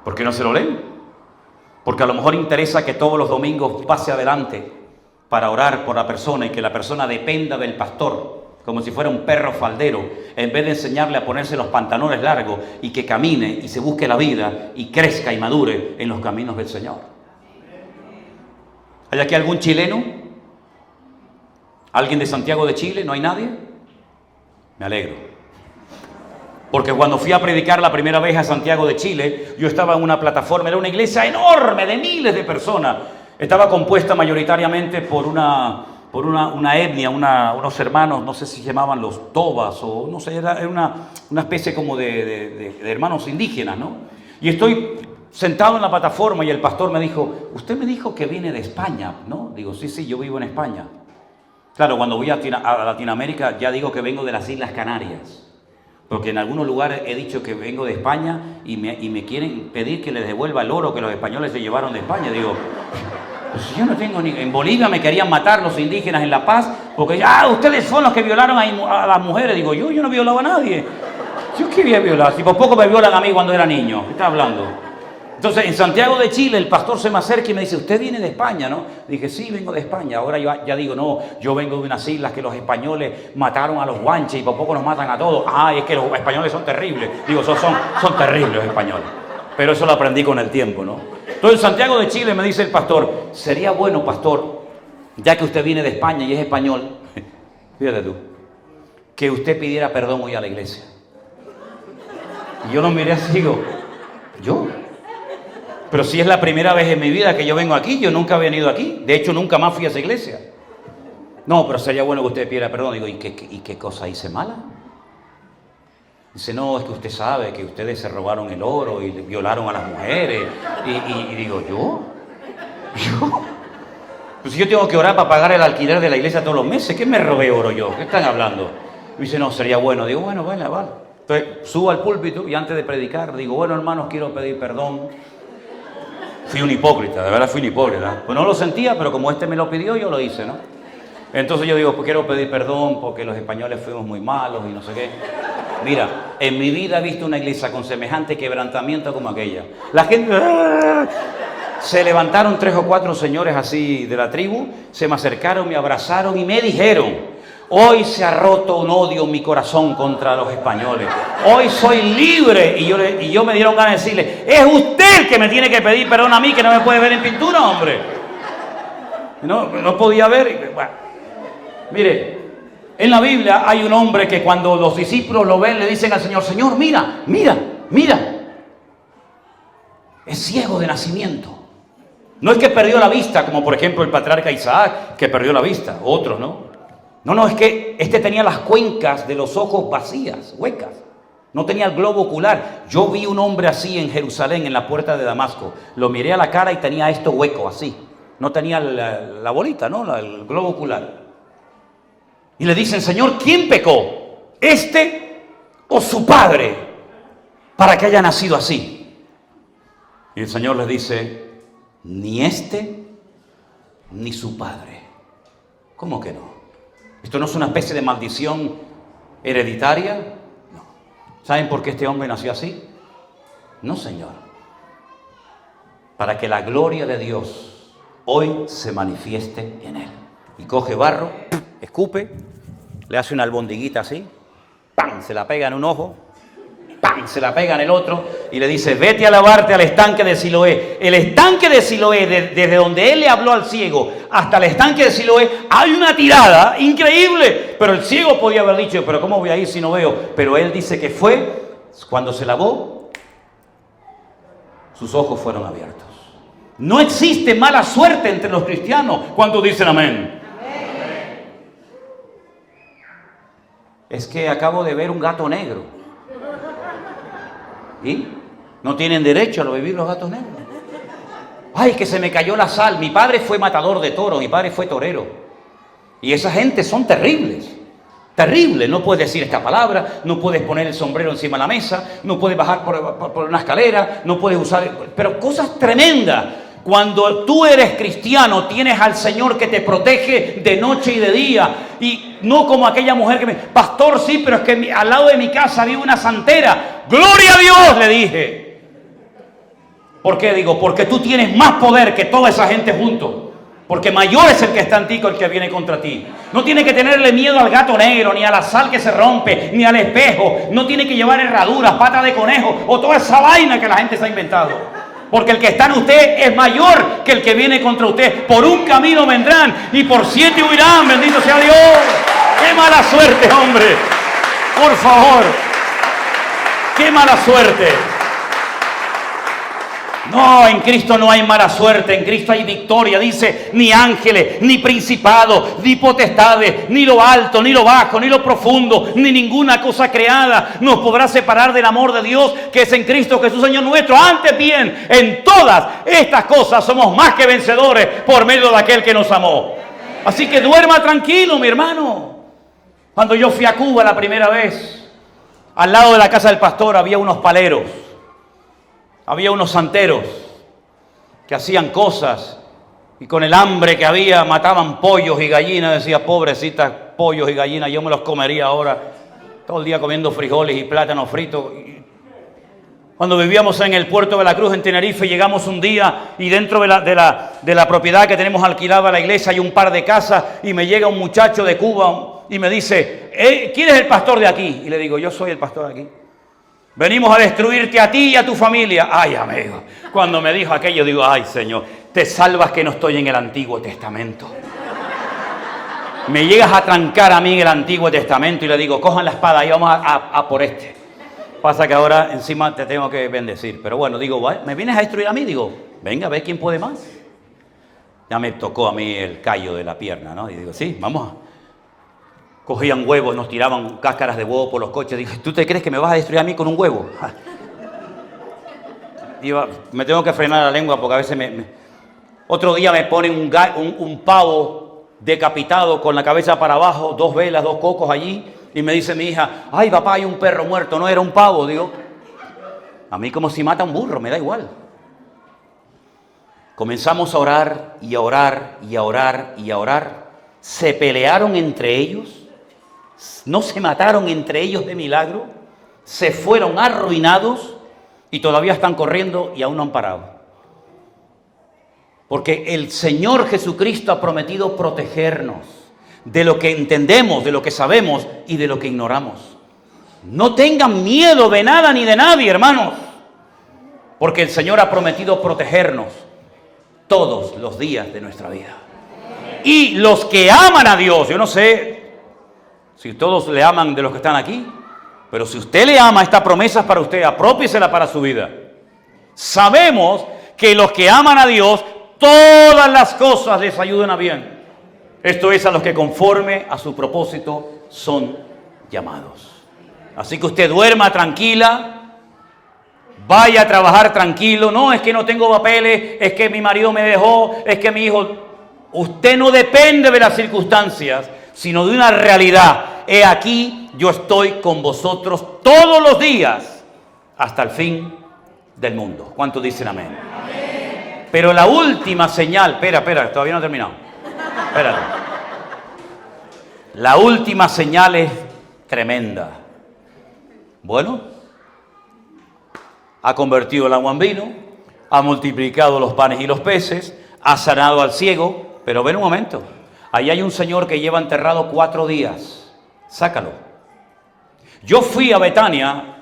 ¿Por qué no se lo leen? Porque a lo mejor interesa que todos los domingos pase adelante para orar por la persona y que la persona dependa del pastor como si fuera un perro faldero, en vez de enseñarle a ponerse los pantalones largos y que camine y se busque la vida y crezca y madure en los caminos del Señor. ¿Hay aquí algún chileno? ¿Alguien de Santiago de Chile? ¿No hay nadie? Me alegro. Porque cuando fui a predicar la primera vez a Santiago de Chile, yo estaba en una plataforma, era una iglesia enorme de miles de personas. Estaba compuesta mayoritariamente por una etnia, unos hermanos, no sé si se llamaban los tobas o no sé, era una especie como de hermanos indígenas, ¿no? Y estoy sentado en la plataforma y el pastor me dijo, usted me dijo que viene de España, ¿no? Digo, sí, yo vivo en España. Claro, cuando voy a Latinoamérica ya digo que vengo de las Islas Canarias, porque en algunos lugares he dicho que vengo de España y me quieren pedir que les devuelva el oro que los españoles se llevaron de España. Digo, pues yo no tengo ni... En Bolivia me querían matar los indígenas en La Paz, porque ustedes son los que violaron a las mujeres. Digo, yo no violaba a nadie. ¿Yo qué voy a violar? Si por poco me violan a mí cuando era niño. ¿Qué está hablando? Entonces, en Santiago de Chile, el pastor se me acerca y me dice, usted viene de España, ¿no? Dije, sí, vengo de España. Ahora yo ya digo, no, yo vengo de unas islas que los españoles mataron a los guanches y por poco nos matan a todos. Es que los españoles son terribles. Digo, son terribles los españoles. Pero eso lo aprendí con el tiempo, ¿no? Entonces, en Santiago de Chile me dice el pastor, sería bueno, pastor, ya que usted viene de España y es español, fíjate tú, que usted pidiera perdón hoy a la iglesia. Y yo lo miré así y digo, ¿yo? Pero si es la primera vez en mi vida que yo vengo aquí, yo nunca he venido aquí. De hecho, nunca más fui a esa iglesia. No, pero sería bueno que usted pidiera perdón. Digo, ¿y qué cosa hice mala? Dice, no, es que usted sabe que ustedes se robaron el oro y violaron a las mujeres. Y digo, ¿yo? Pues si yo tengo que orar para pagar el alquiler de la iglesia todos los meses, ¿qué me robé oro yo? ¿Qué están hablando? Y dice, no, sería bueno. Digo, bueno, vale. Entonces, subo al púlpito y antes de predicar, digo, bueno, hermanos, quiero pedir perdón. Fui un hipócrita, de verdad fui un hipócrita. Pues no lo sentía, pero como este me lo pidió, yo lo hice, ¿no? Entonces yo digo, pues quiero pedir perdón porque los españoles fuimos muy malos y no sé qué. Mira, en mi vida he visto una iglesia con semejante quebrantamiento como aquella. La gente... Se levantaron 3 o 4 señores así de la tribu, se me acercaron, me abrazaron y me dijeron, hoy se ha roto un odio en mi corazón contra los españoles. Hoy soy libre. Y yo me dieron ganas de decirle, es usted el que me tiene que pedir perdón a mí, que no me puede ver en pintura, hombre. No podía ver. Bueno, mire, en la Biblia hay un hombre que cuando los discípulos lo ven, le dicen al Señor, Señor, mira. Es ciego de nacimiento. No es que perdió la vista, como por ejemplo el patriarca Isaac, que perdió la vista. Otros, ¿no? No, es que este tenía las cuencas de los ojos vacías, huecas. No tenía el globo ocular. Yo vi un hombre así en Jerusalén, en la puerta de Damasco. Lo miré a la cara y tenía esto hueco, así. No tenía la bolita, ¿no? El globo ocular. Y le dicen, Señor, ¿quién pecó? ¿Este o su padre? Para que haya nacido así. Y el Señor les dice, ni este ni su padre. ¿Cómo que no? ¿Esto no es una especie de maldición hereditaria? No. ¿Saben por qué este hombre nació así? No, Señor. Para que la gloria de Dios hoy se manifieste en él. Y coge barro, escupe, le hace una albondiguita así, ¡pam!, se la pega en un ojo, ¡pam!, se la pega en el otro y le dice, vete a lavarte al estanque de Siloé. El estanque de Siloé, desde donde él le habló al ciego hasta el estanque de Siloé, hay una tirada increíble. Pero el ciego podía haber dicho, pero ¿cómo voy a ir si no veo? Pero él dice que fue, cuando se lavó, sus ojos fueron abiertos. No existe mala suerte entre los cristianos. ¿Cuántos dicen amén? Es que acabo de ver un gato negro. ¿Y? No tienen derecho a vivir los gatos negros. Ay, que se me cayó la sal. Mi padre fue matador de toros, mi padre fue torero. Y esa gente son terribles. Terribles. No puedes decir esta palabra, no puedes poner el sombrero encima de la mesa, no puedes bajar por una escalera, no puedes usar... Pero cosas tremendas. Cuando tú eres cristiano, tienes al Señor que te protege de noche y de día. Y no como aquella mujer que me... Pastor, sí, pero es que al lado de mi casa vive una santera. ¡Gloria a Dios!, le dije. ¿Por qué? Digo, porque tú tienes más poder que toda esa gente juntos. Porque mayor es el que está en ti que el que viene contra ti. No tiene que tenerle miedo al gato negro, ni a la sal que se rompe, ni al espejo. No tiene que llevar herraduras, patas de conejo o toda esa vaina que la gente se ha inventado. Porque el que está en usted es mayor que el que viene contra usted. Por un camino vendrán y por 7 huirán. Bendito sea Dios. ¡Qué mala suerte, hombre! Por favor. ¡Qué mala suerte! No, en Cristo no hay mala suerte, en Cristo hay victoria. Dice, ni ángeles, ni principados, ni potestades, ni lo alto, ni lo bajo, ni lo profundo, ni ninguna cosa creada nos podrá separar del amor de Dios que es en Cristo Jesús, Señor nuestro. Antes bien, en todas estas cosas somos más que vencedores por medio de aquel que nos amó. Así que duerma tranquilo, mi hermano. Cuando yo fui a Cuba la primera vez, al lado de la casa del pastor había unos paleros. Había unos santeros que hacían cosas y con el hambre que había mataban pollos y gallinas. Decía, pobrecitas pollos y gallinas, yo me los comería ahora. Todo el día comiendo frijoles y plátanos fritos. Cuando vivíamos en el puerto de la Cruz en Tenerife, llegamos un día y dentro de la propiedad que tenemos alquilada la iglesia hay un par de casas y me llega un muchacho de Cuba y me dice, ¿quién es el pastor de aquí? Y le digo, yo soy el pastor de aquí. Venimos a destruirte a ti y a tu familia. Ay, amigo, cuando me dijo aquello, digo, ay, Señor, te salvas que no estoy en el Antiguo Testamento. Me llegas a trancar a mí en el Antiguo Testamento y le digo, cojan la espada y vamos a por este. Pasa que ahora encima te tengo que bendecir. Pero bueno, digo, ¿me vienes a destruir a mí? Digo, venga, a ver quién puede más. Ya me tocó a mí el callo de la pierna, ¿no? Y digo, sí, vamos a... Cogían huevos, nos tiraban cáscaras de huevo por los coches. Dije, ¿tú te crees que me vas a destruir a mí con un huevo? Digo, me tengo que frenar la lengua porque a veces Otro día me ponen un pavo decapitado con la cabeza para abajo, 2 velas, 2 cocos allí. Y me dice mi hija, ay papá, hay un perro muerto, no era un pavo. Digo, a mí como si mata un burro, me da igual. Comenzamos a orar y a orar y a orar y a orar. Se pelearon entre ellos. No se mataron entre ellos de milagro, se fueron arruinados y todavía están corriendo y aún no han parado. Porque el Señor Jesucristo ha prometido protegernos de lo que entendemos, de lo que sabemos y de lo que ignoramos. No tengan miedo de nada ni de nadie, hermanos, porque el Señor ha prometido protegernos todos los días de nuestra vida. Y los que aman a Dios, yo no sé si todos le aman de los que están aquí, pero si usted le ama, esta promesa es para usted, apropiésela para su vida. Sabemos que los que aman a Dios, todas las cosas les ayudan a bien. Esto es a los que conforme a su propósito son llamados. Así que usted duerma tranquila, vaya a trabajar tranquilo. No, es que no tengo papeles, es que mi marido me dejó, es que mi hijo... Usted no depende de las circunstancias, sino de una realidad. He aquí, yo estoy con vosotros todos los días hasta el fin del mundo. ¿Cuántos dicen amén? Amén. Pero la última señal, espera, todavía no he terminado. Espérate. La última señal es tremenda. Bueno, ha convertido el agua en vino, ha multiplicado los panes y los peces, ha sanado al ciego. Pero ven un momento, ahí hay un señor que lleva enterrado 4 días. Sácalo. Yo fui a Betania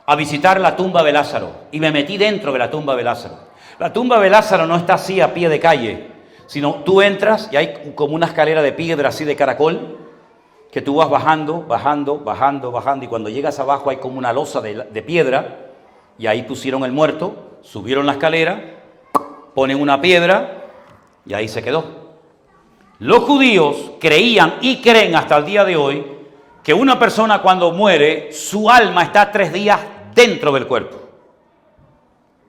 a visitar la tumba de Lázaro y me metí dentro de la tumba de Lázaro. La tumba de Lázaro no está así a pie de calle, sino tú entras y hay como una escalera de piedra así de caracol que tú vas bajando y cuando llegas abajo hay como una losa de piedra y ahí pusieron el muerto, subieron la escalera, ponen una piedra y ahí se quedó. Los judíos creían y creen hasta el día de hoy que una persona cuando muere, su alma está 3 días dentro del cuerpo.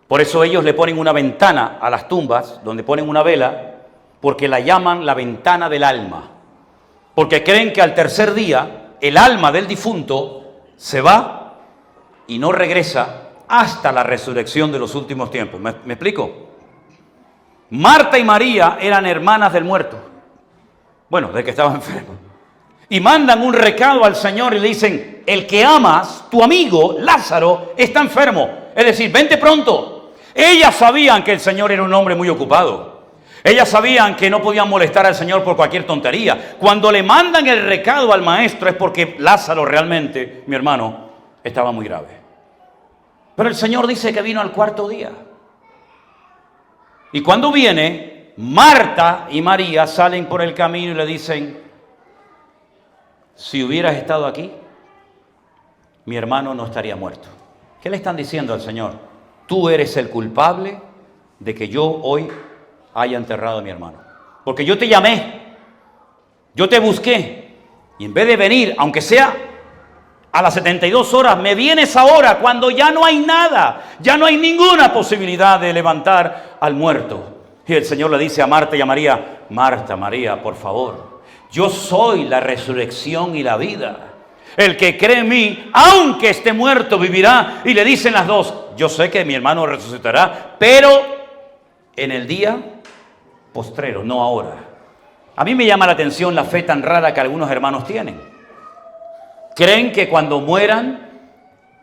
Por eso ellos le ponen una ventana a las tumbas, donde ponen una vela, porque la llaman la ventana del alma. Porque creen que al 3er día, el alma del difunto se va y no regresa hasta la resurrección de los últimos tiempos. ¿Me explico? Marta y María eran hermanas del muerto. Bueno, del que estaba enfermo. Y mandan un recado al Señor y le dicen, el que amas, tu amigo Lázaro, está enfermo. Es decir, vente pronto. Ellas sabían que el Señor era un hombre muy ocupado. Ellas sabían que no podían molestar al Señor por cualquier tontería. Cuando le mandan el recado al maestro es porque Lázaro realmente, mi hermano, estaba muy grave. Pero el Señor dice que vino al 4.º día. Y cuando viene, Marta y María salen por el camino y le dicen, si hubieras estado aquí, mi hermano no estaría muerto. ¿Qué le están diciendo al Señor? Tú eres el culpable de que yo hoy haya enterrado a mi hermano. Porque yo te llamé, yo te busqué, y en vez de venir, aunque sea a las 72 horas, me vienes ahora cuando ya no hay nada, ya no hay ninguna posibilidad de levantar al muerto. Y el Señor le dice a Marta y a María, Marta, María, por favor, yo soy la resurrección y la vida. El que cree en mí, aunque esté muerto, vivirá. Y le dicen las dos, yo sé que mi hermano resucitará, pero en el día postrero, no ahora. A mí me llama la atención la fe tan rara que algunos hermanos tienen. Creen que cuando mueran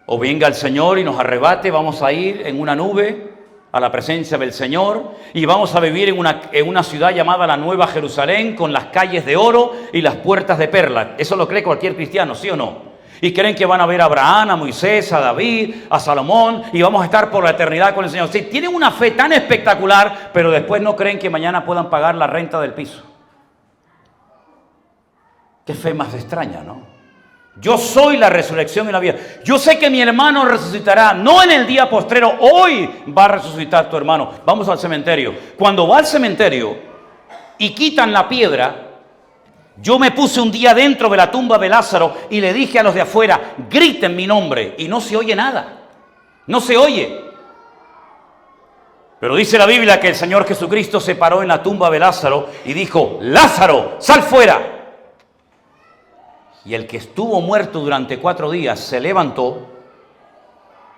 o venga el Señor y nos arrebate, vamos a ir en una nube a la presencia del Señor y vamos a vivir en una ciudad llamada la Nueva Jerusalén con las calles de oro y las puertas de perla. Eso lo cree cualquier cristiano, ¿sí o no? Y creen que van a ver a Abraham, a Moisés, a David, a Salomón y vamos a estar por la eternidad con el Señor. Sí, tienen una fe tan espectacular, pero después no creen que mañana puedan pagar la renta del piso. Qué fe más extraña, ¿no? Yo soy la resurrección y la vida. Yo sé que mi hermano resucitará, no en el día postrero, hoy va a resucitar tu hermano. Vamos al cementerio. Cuando va al cementerio y quitan la piedra, yo me puse un día dentro de la tumba de Lázaro y le dije a los de afuera, griten mi nombre, y no se oye nada. No se oye. Pero dice la Biblia que el Señor Jesucristo se paró en la tumba de Lázaro y dijo, Lázaro, sal fuera. Y el que estuvo muerto durante 4 días se levantó,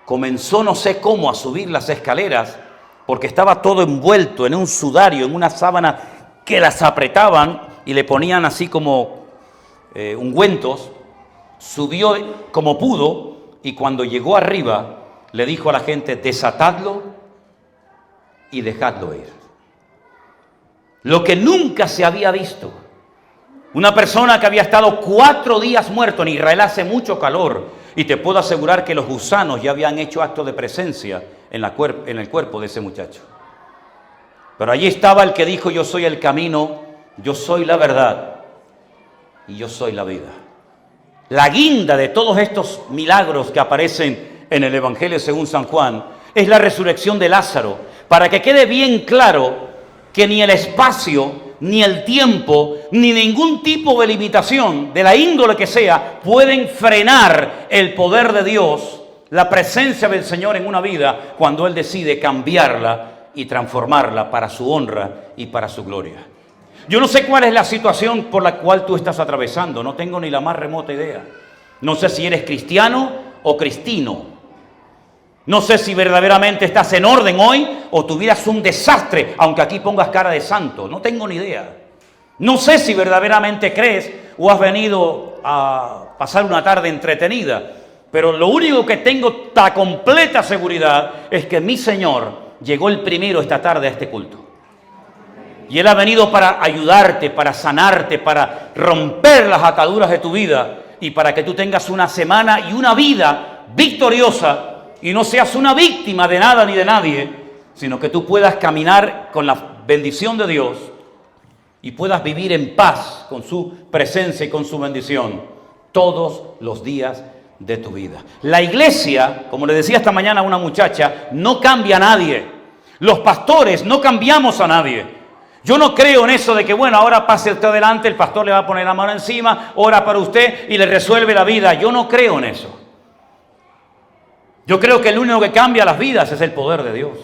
comenzó no sé cómo a subir las escaleras, porque estaba todo envuelto en un sudario, en una sábana que las apretaban y le ponían así como ungüentos. Subió como pudo y cuando llegó arriba le dijo a la gente, desatadlo y dejadlo ir. Lo que nunca se había visto. Una persona que había estado 4 días muerto. En Israel hace mucho calor y te puedo asegurar que los gusanos ya habían hecho acto de presencia en el cuerpo de ese muchacho. Pero allí estaba el que dijo, yo soy el camino, yo soy la verdad y yo soy la vida. La guinda de todos estos milagros que aparecen en el Evangelio según San Juan es la resurrección de Lázaro, para que quede bien claro que ni el espacio ni el tiempo, ni ningún tipo de limitación, de la índole que sea, pueden frenar el poder de Dios, la presencia del Señor en una vida, cuando Él decide cambiarla y transformarla para su honra y para su gloria. Yo no sé cuál es la situación por la cual tú estás atravesando, no tengo ni la más remota idea. No sé si eres cristiano o cristino. No sé si verdaderamente estás en orden hoy o tu vida es un desastre, aunque aquí pongas cara de santo. No tengo ni idea. No sé si verdaderamente crees o has venido a pasar una tarde entretenida. Pero lo único que tengo la completa seguridad es que mi Señor llegó el primero esta tarde a este culto. Y Él ha venido para ayudarte, para sanarte, para romper las ataduras de tu vida y para que tú tengas una semana y una vida victoriosa y no seas una víctima de nada ni de nadie, sino que tú puedas caminar con la bendición de Dios y puedas vivir en paz con su presencia y con su bendición todos los días de tu vida. La iglesia, como le decía esta mañana a una muchacha, no cambia a nadie. Los pastores no cambiamos a nadie. Yo no creo en eso de que, bueno, ahora pase usted adelante, el pastor le va a poner la mano encima, ora para usted y le resuelve la vida. Yo no creo en eso. Yo creo que el único que cambia las vidas es el poder de Dios.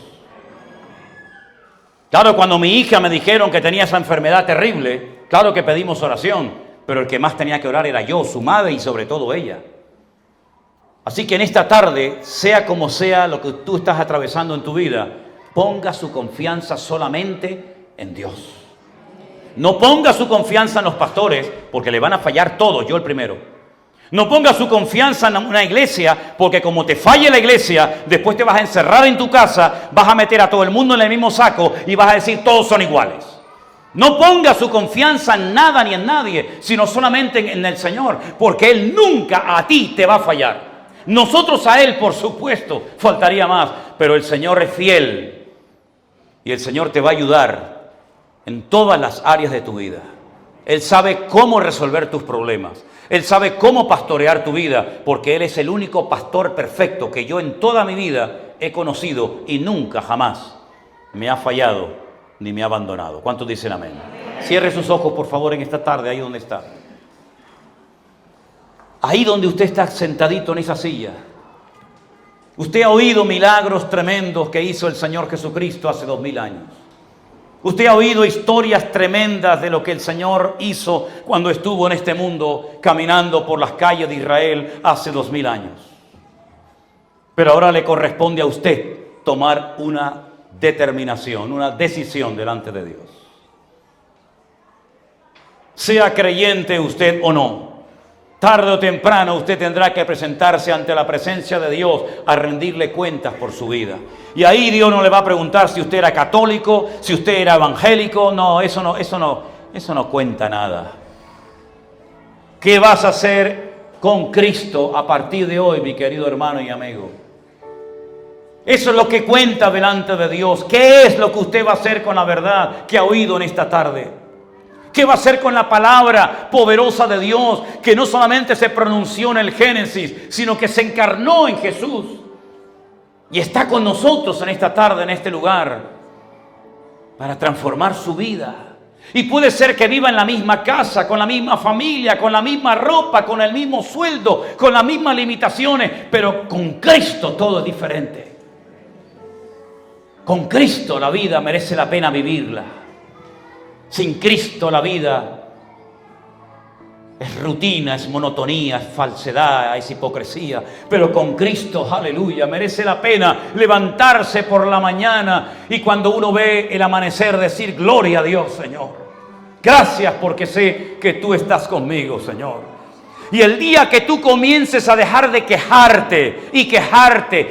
Claro, cuando mi hija me dijeron que tenía esa enfermedad terrible, claro que pedimos oración, pero el que más tenía que orar era yo, su madre y sobre todo ella. Así que en esta tarde, sea como sea lo que tú estás atravesando en tu vida, ponga su confianza solamente en Dios. No ponga su confianza en los pastores, porque le van a fallar todos, yo el primero. No ponga su confianza en una iglesia, porque como te falle la iglesia, después te vas a encerrar en tu casa, vas a meter a todo el mundo en el mismo saco y vas a decir todos son iguales. No ponga su confianza en nada ni en nadie, sino solamente en el Señor, porque Él nunca a ti te va a fallar. Nosotros a Él, por supuesto, faltaría más, pero el Señor es fiel y el Señor te va a ayudar en todas las áreas de tu vida. Él sabe cómo resolver tus problemas. Él sabe cómo pastorear tu vida, porque Él es el único pastor perfecto que yo en toda mi vida he conocido y nunca, jamás me ha fallado ni me ha abandonado. ¿Cuántos dicen amén? Cierre sus ojos, por favor, en esta tarde, ahí donde está. Ahí donde usted está sentadito en esa silla. Usted ha oído milagros tremendos que hizo el Señor Jesucristo hace 2000 años. Usted ha oído historias tremendas de lo que el Señor hizo cuando estuvo en este mundo caminando por las calles de Israel hace 2000 años. Pero ahora le corresponde a usted tomar una determinación, una decisión delante de Dios. Sea creyente usted o no, tarde o temprano usted tendrá que presentarse ante la presencia de Dios a rendirle cuentas por su vida. Y ahí Dios no le va a preguntar si usted era católico, si usted era evangélico. No, eso no cuenta nada. ¿Qué vas a hacer con Cristo a partir de hoy, mi querido hermano y amigo? Eso es lo que cuenta delante de Dios. ¿Qué es lo que usted va a hacer con la verdad que ha oído en esta tarde? ¿Qué va a hacer con la palabra poderosa de Dios que no solamente se pronunció en el Génesis, sino que se encarnó en Jesús? Y está con nosotros en esta tarde, en este lugar, para transformar su vida. Y puede ser que viva en la misma casa, con la misma familia, con la misma ropa, con el mismo sueldo, con las mismas limitaciones, pero con Cristo todo es diferente. Con Cristo la vida merece la pena vivirla. Sin Cristo la vida es rutina, es monotonía, es falsedad, es hipocresía. Pero con Cristo, aleluya, merece la pena levantarse por la mañana y cuando uno ve el amanecer decir gloria a Dios, Señor. Gracias porque sé que tú estás conmigo, Señor. Y el día que tú comiences a dejar de quejarte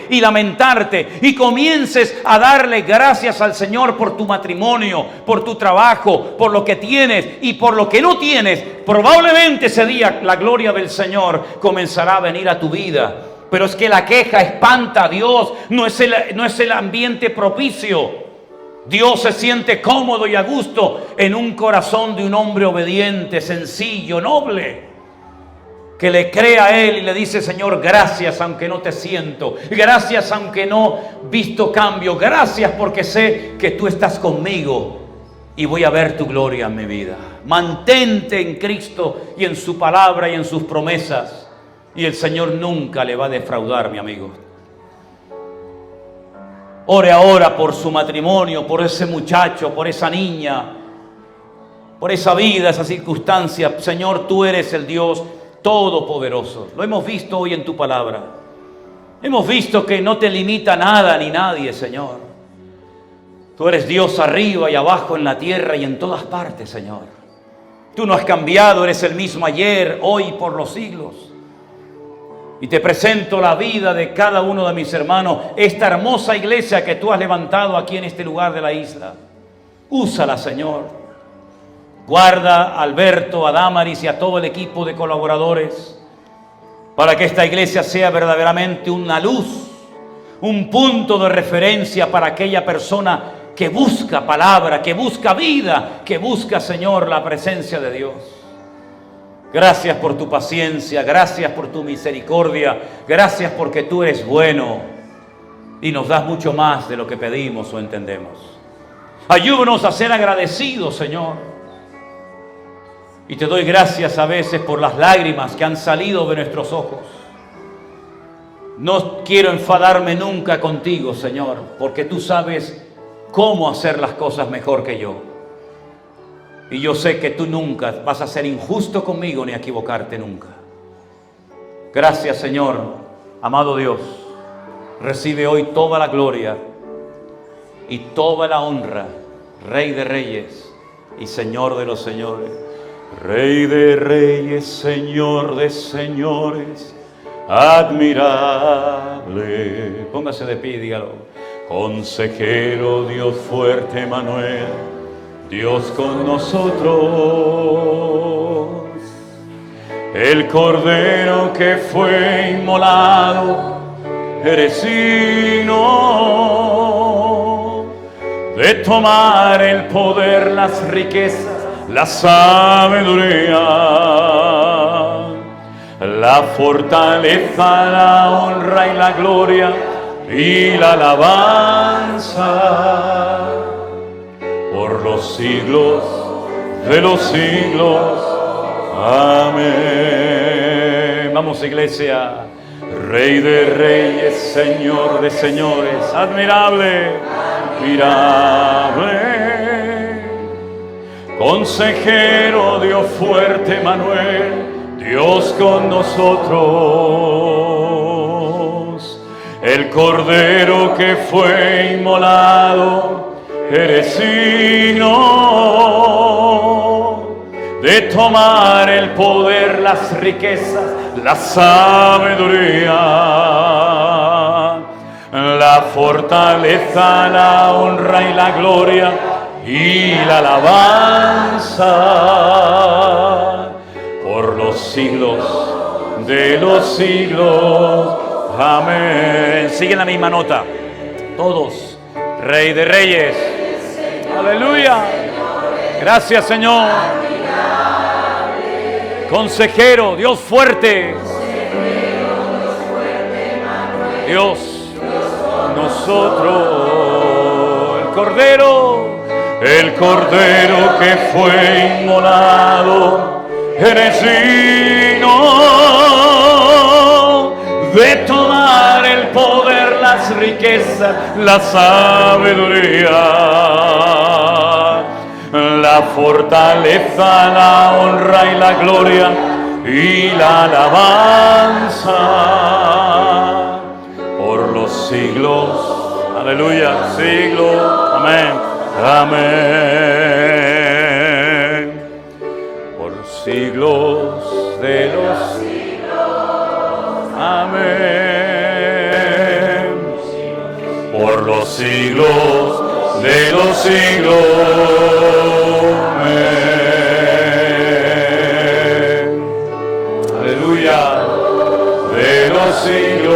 y lamentarte y comiences a darle gracias al Señor por tu matrimonio, por tu trabajo, por lo que tienes y por lo que no tienes, probablemente ese día la gloria del Señor comenzará a venir a tu vida. Pero es que la queja espanta a Dios, no es el ambiente propicio. Dios se siente cómodo y a gusto en un corazón de un hombre obediente, sencillo, noble, que le cree a Él y le dice: Señor, gracias aunque no te siento, gracias aunque no visto cambio, gracias porque sé que tú estás conmigo y voy a ver tu gloria en mi vida. Mantente en Cristo y en su palabra y en sus promesas, y el Señor nunca le va a defraudar, mi amigo. Ore ahora por su matrimonio, por ese muchacho, por esa niña, por esa vida, esa circunstancia. Señor, tú eres el Dios todopoderoso. Lo hemos visto hoy en tu palabra. Hemos visto que no te limita nada ni nadie, Señor. Tú eres Dios arriba y abajo en la tierra y en todas partes, Señor. Tú no has cambiado, eres el mismo ayer, hoy y por los siglos. Y te presento la vida de cada uno de mis hermanos, esta hermosa iglesia que tú has levantado aquí en este lugar de la isla. Úsala, Señor. Guarda a Alberto, a Damaris y a todo el equipo de colaboradores, para que esta iglesia sea verdaderamente una luz, un punto de referencia para aquella persona que busca palabra, que busca vida, que busca, Señor, la presencia de Dios. Gracias por tu paciencia, gracias por tu misericordia, gracias porque tú eres bueno y nos das mucho más de lo que pedimos o entendemos. Ayúdanos a ser agradecidos, Señor. Y te doy gracias a veces por las lágrimas que han salido de nuestros ojos. No quiero enfadarme nunca contigo, Señor, porque tú sabes cómo hacer las cosas mejor que yo. Y yo sé que tú nunca vas a ser injusto conmigo ni a equivocarte nunca. Gracias, Señor, amado Dios. Recibe hoy toda la gloria y toda la honra, Rey de Reyes y Señor de los Señores. Rey de Reyes, Señor de Señores, admirable. Póngase de pie y dígalo. Consejero, Dios fuerte, Emmanuel, Dios con nosotros. El Cordero que fue inmolado, eres digno de tomar el poder, las riquezas, la sabiduría, la fortaleza, la honra y la gloria y la alabanza por los siglos de los siglos. Amén. Vamos, iglesia. Rey de reyes, Señor de señores, admirable, admirable. Consejero, Dios fuerte, Emmanuel, Dios con nosotros. El Cordero que fue inmolado, eres digno de tomar el poder, las riquezas, la sabiduría, la fortaleza, la honra y la gloria y la alabanza por los siglos de los siglos. Amén. Sigue la misma nota. Todos. Rey de reyes. Aleluya. Gracias, Señor. Consejero, Dios fuerte. Dios, nosotros. El Cordero que fue inmolado, eres digno de tomar el poder, las riquezas, la sabiduría, la fortaleza, la honra y la gloria y la alabanza por los siglos. Aleluya, siglos. Amén. Amén. Por siglos de los siglos. Amén. Por los siglos de los siglos. Amén. Aleluya. De los siglos.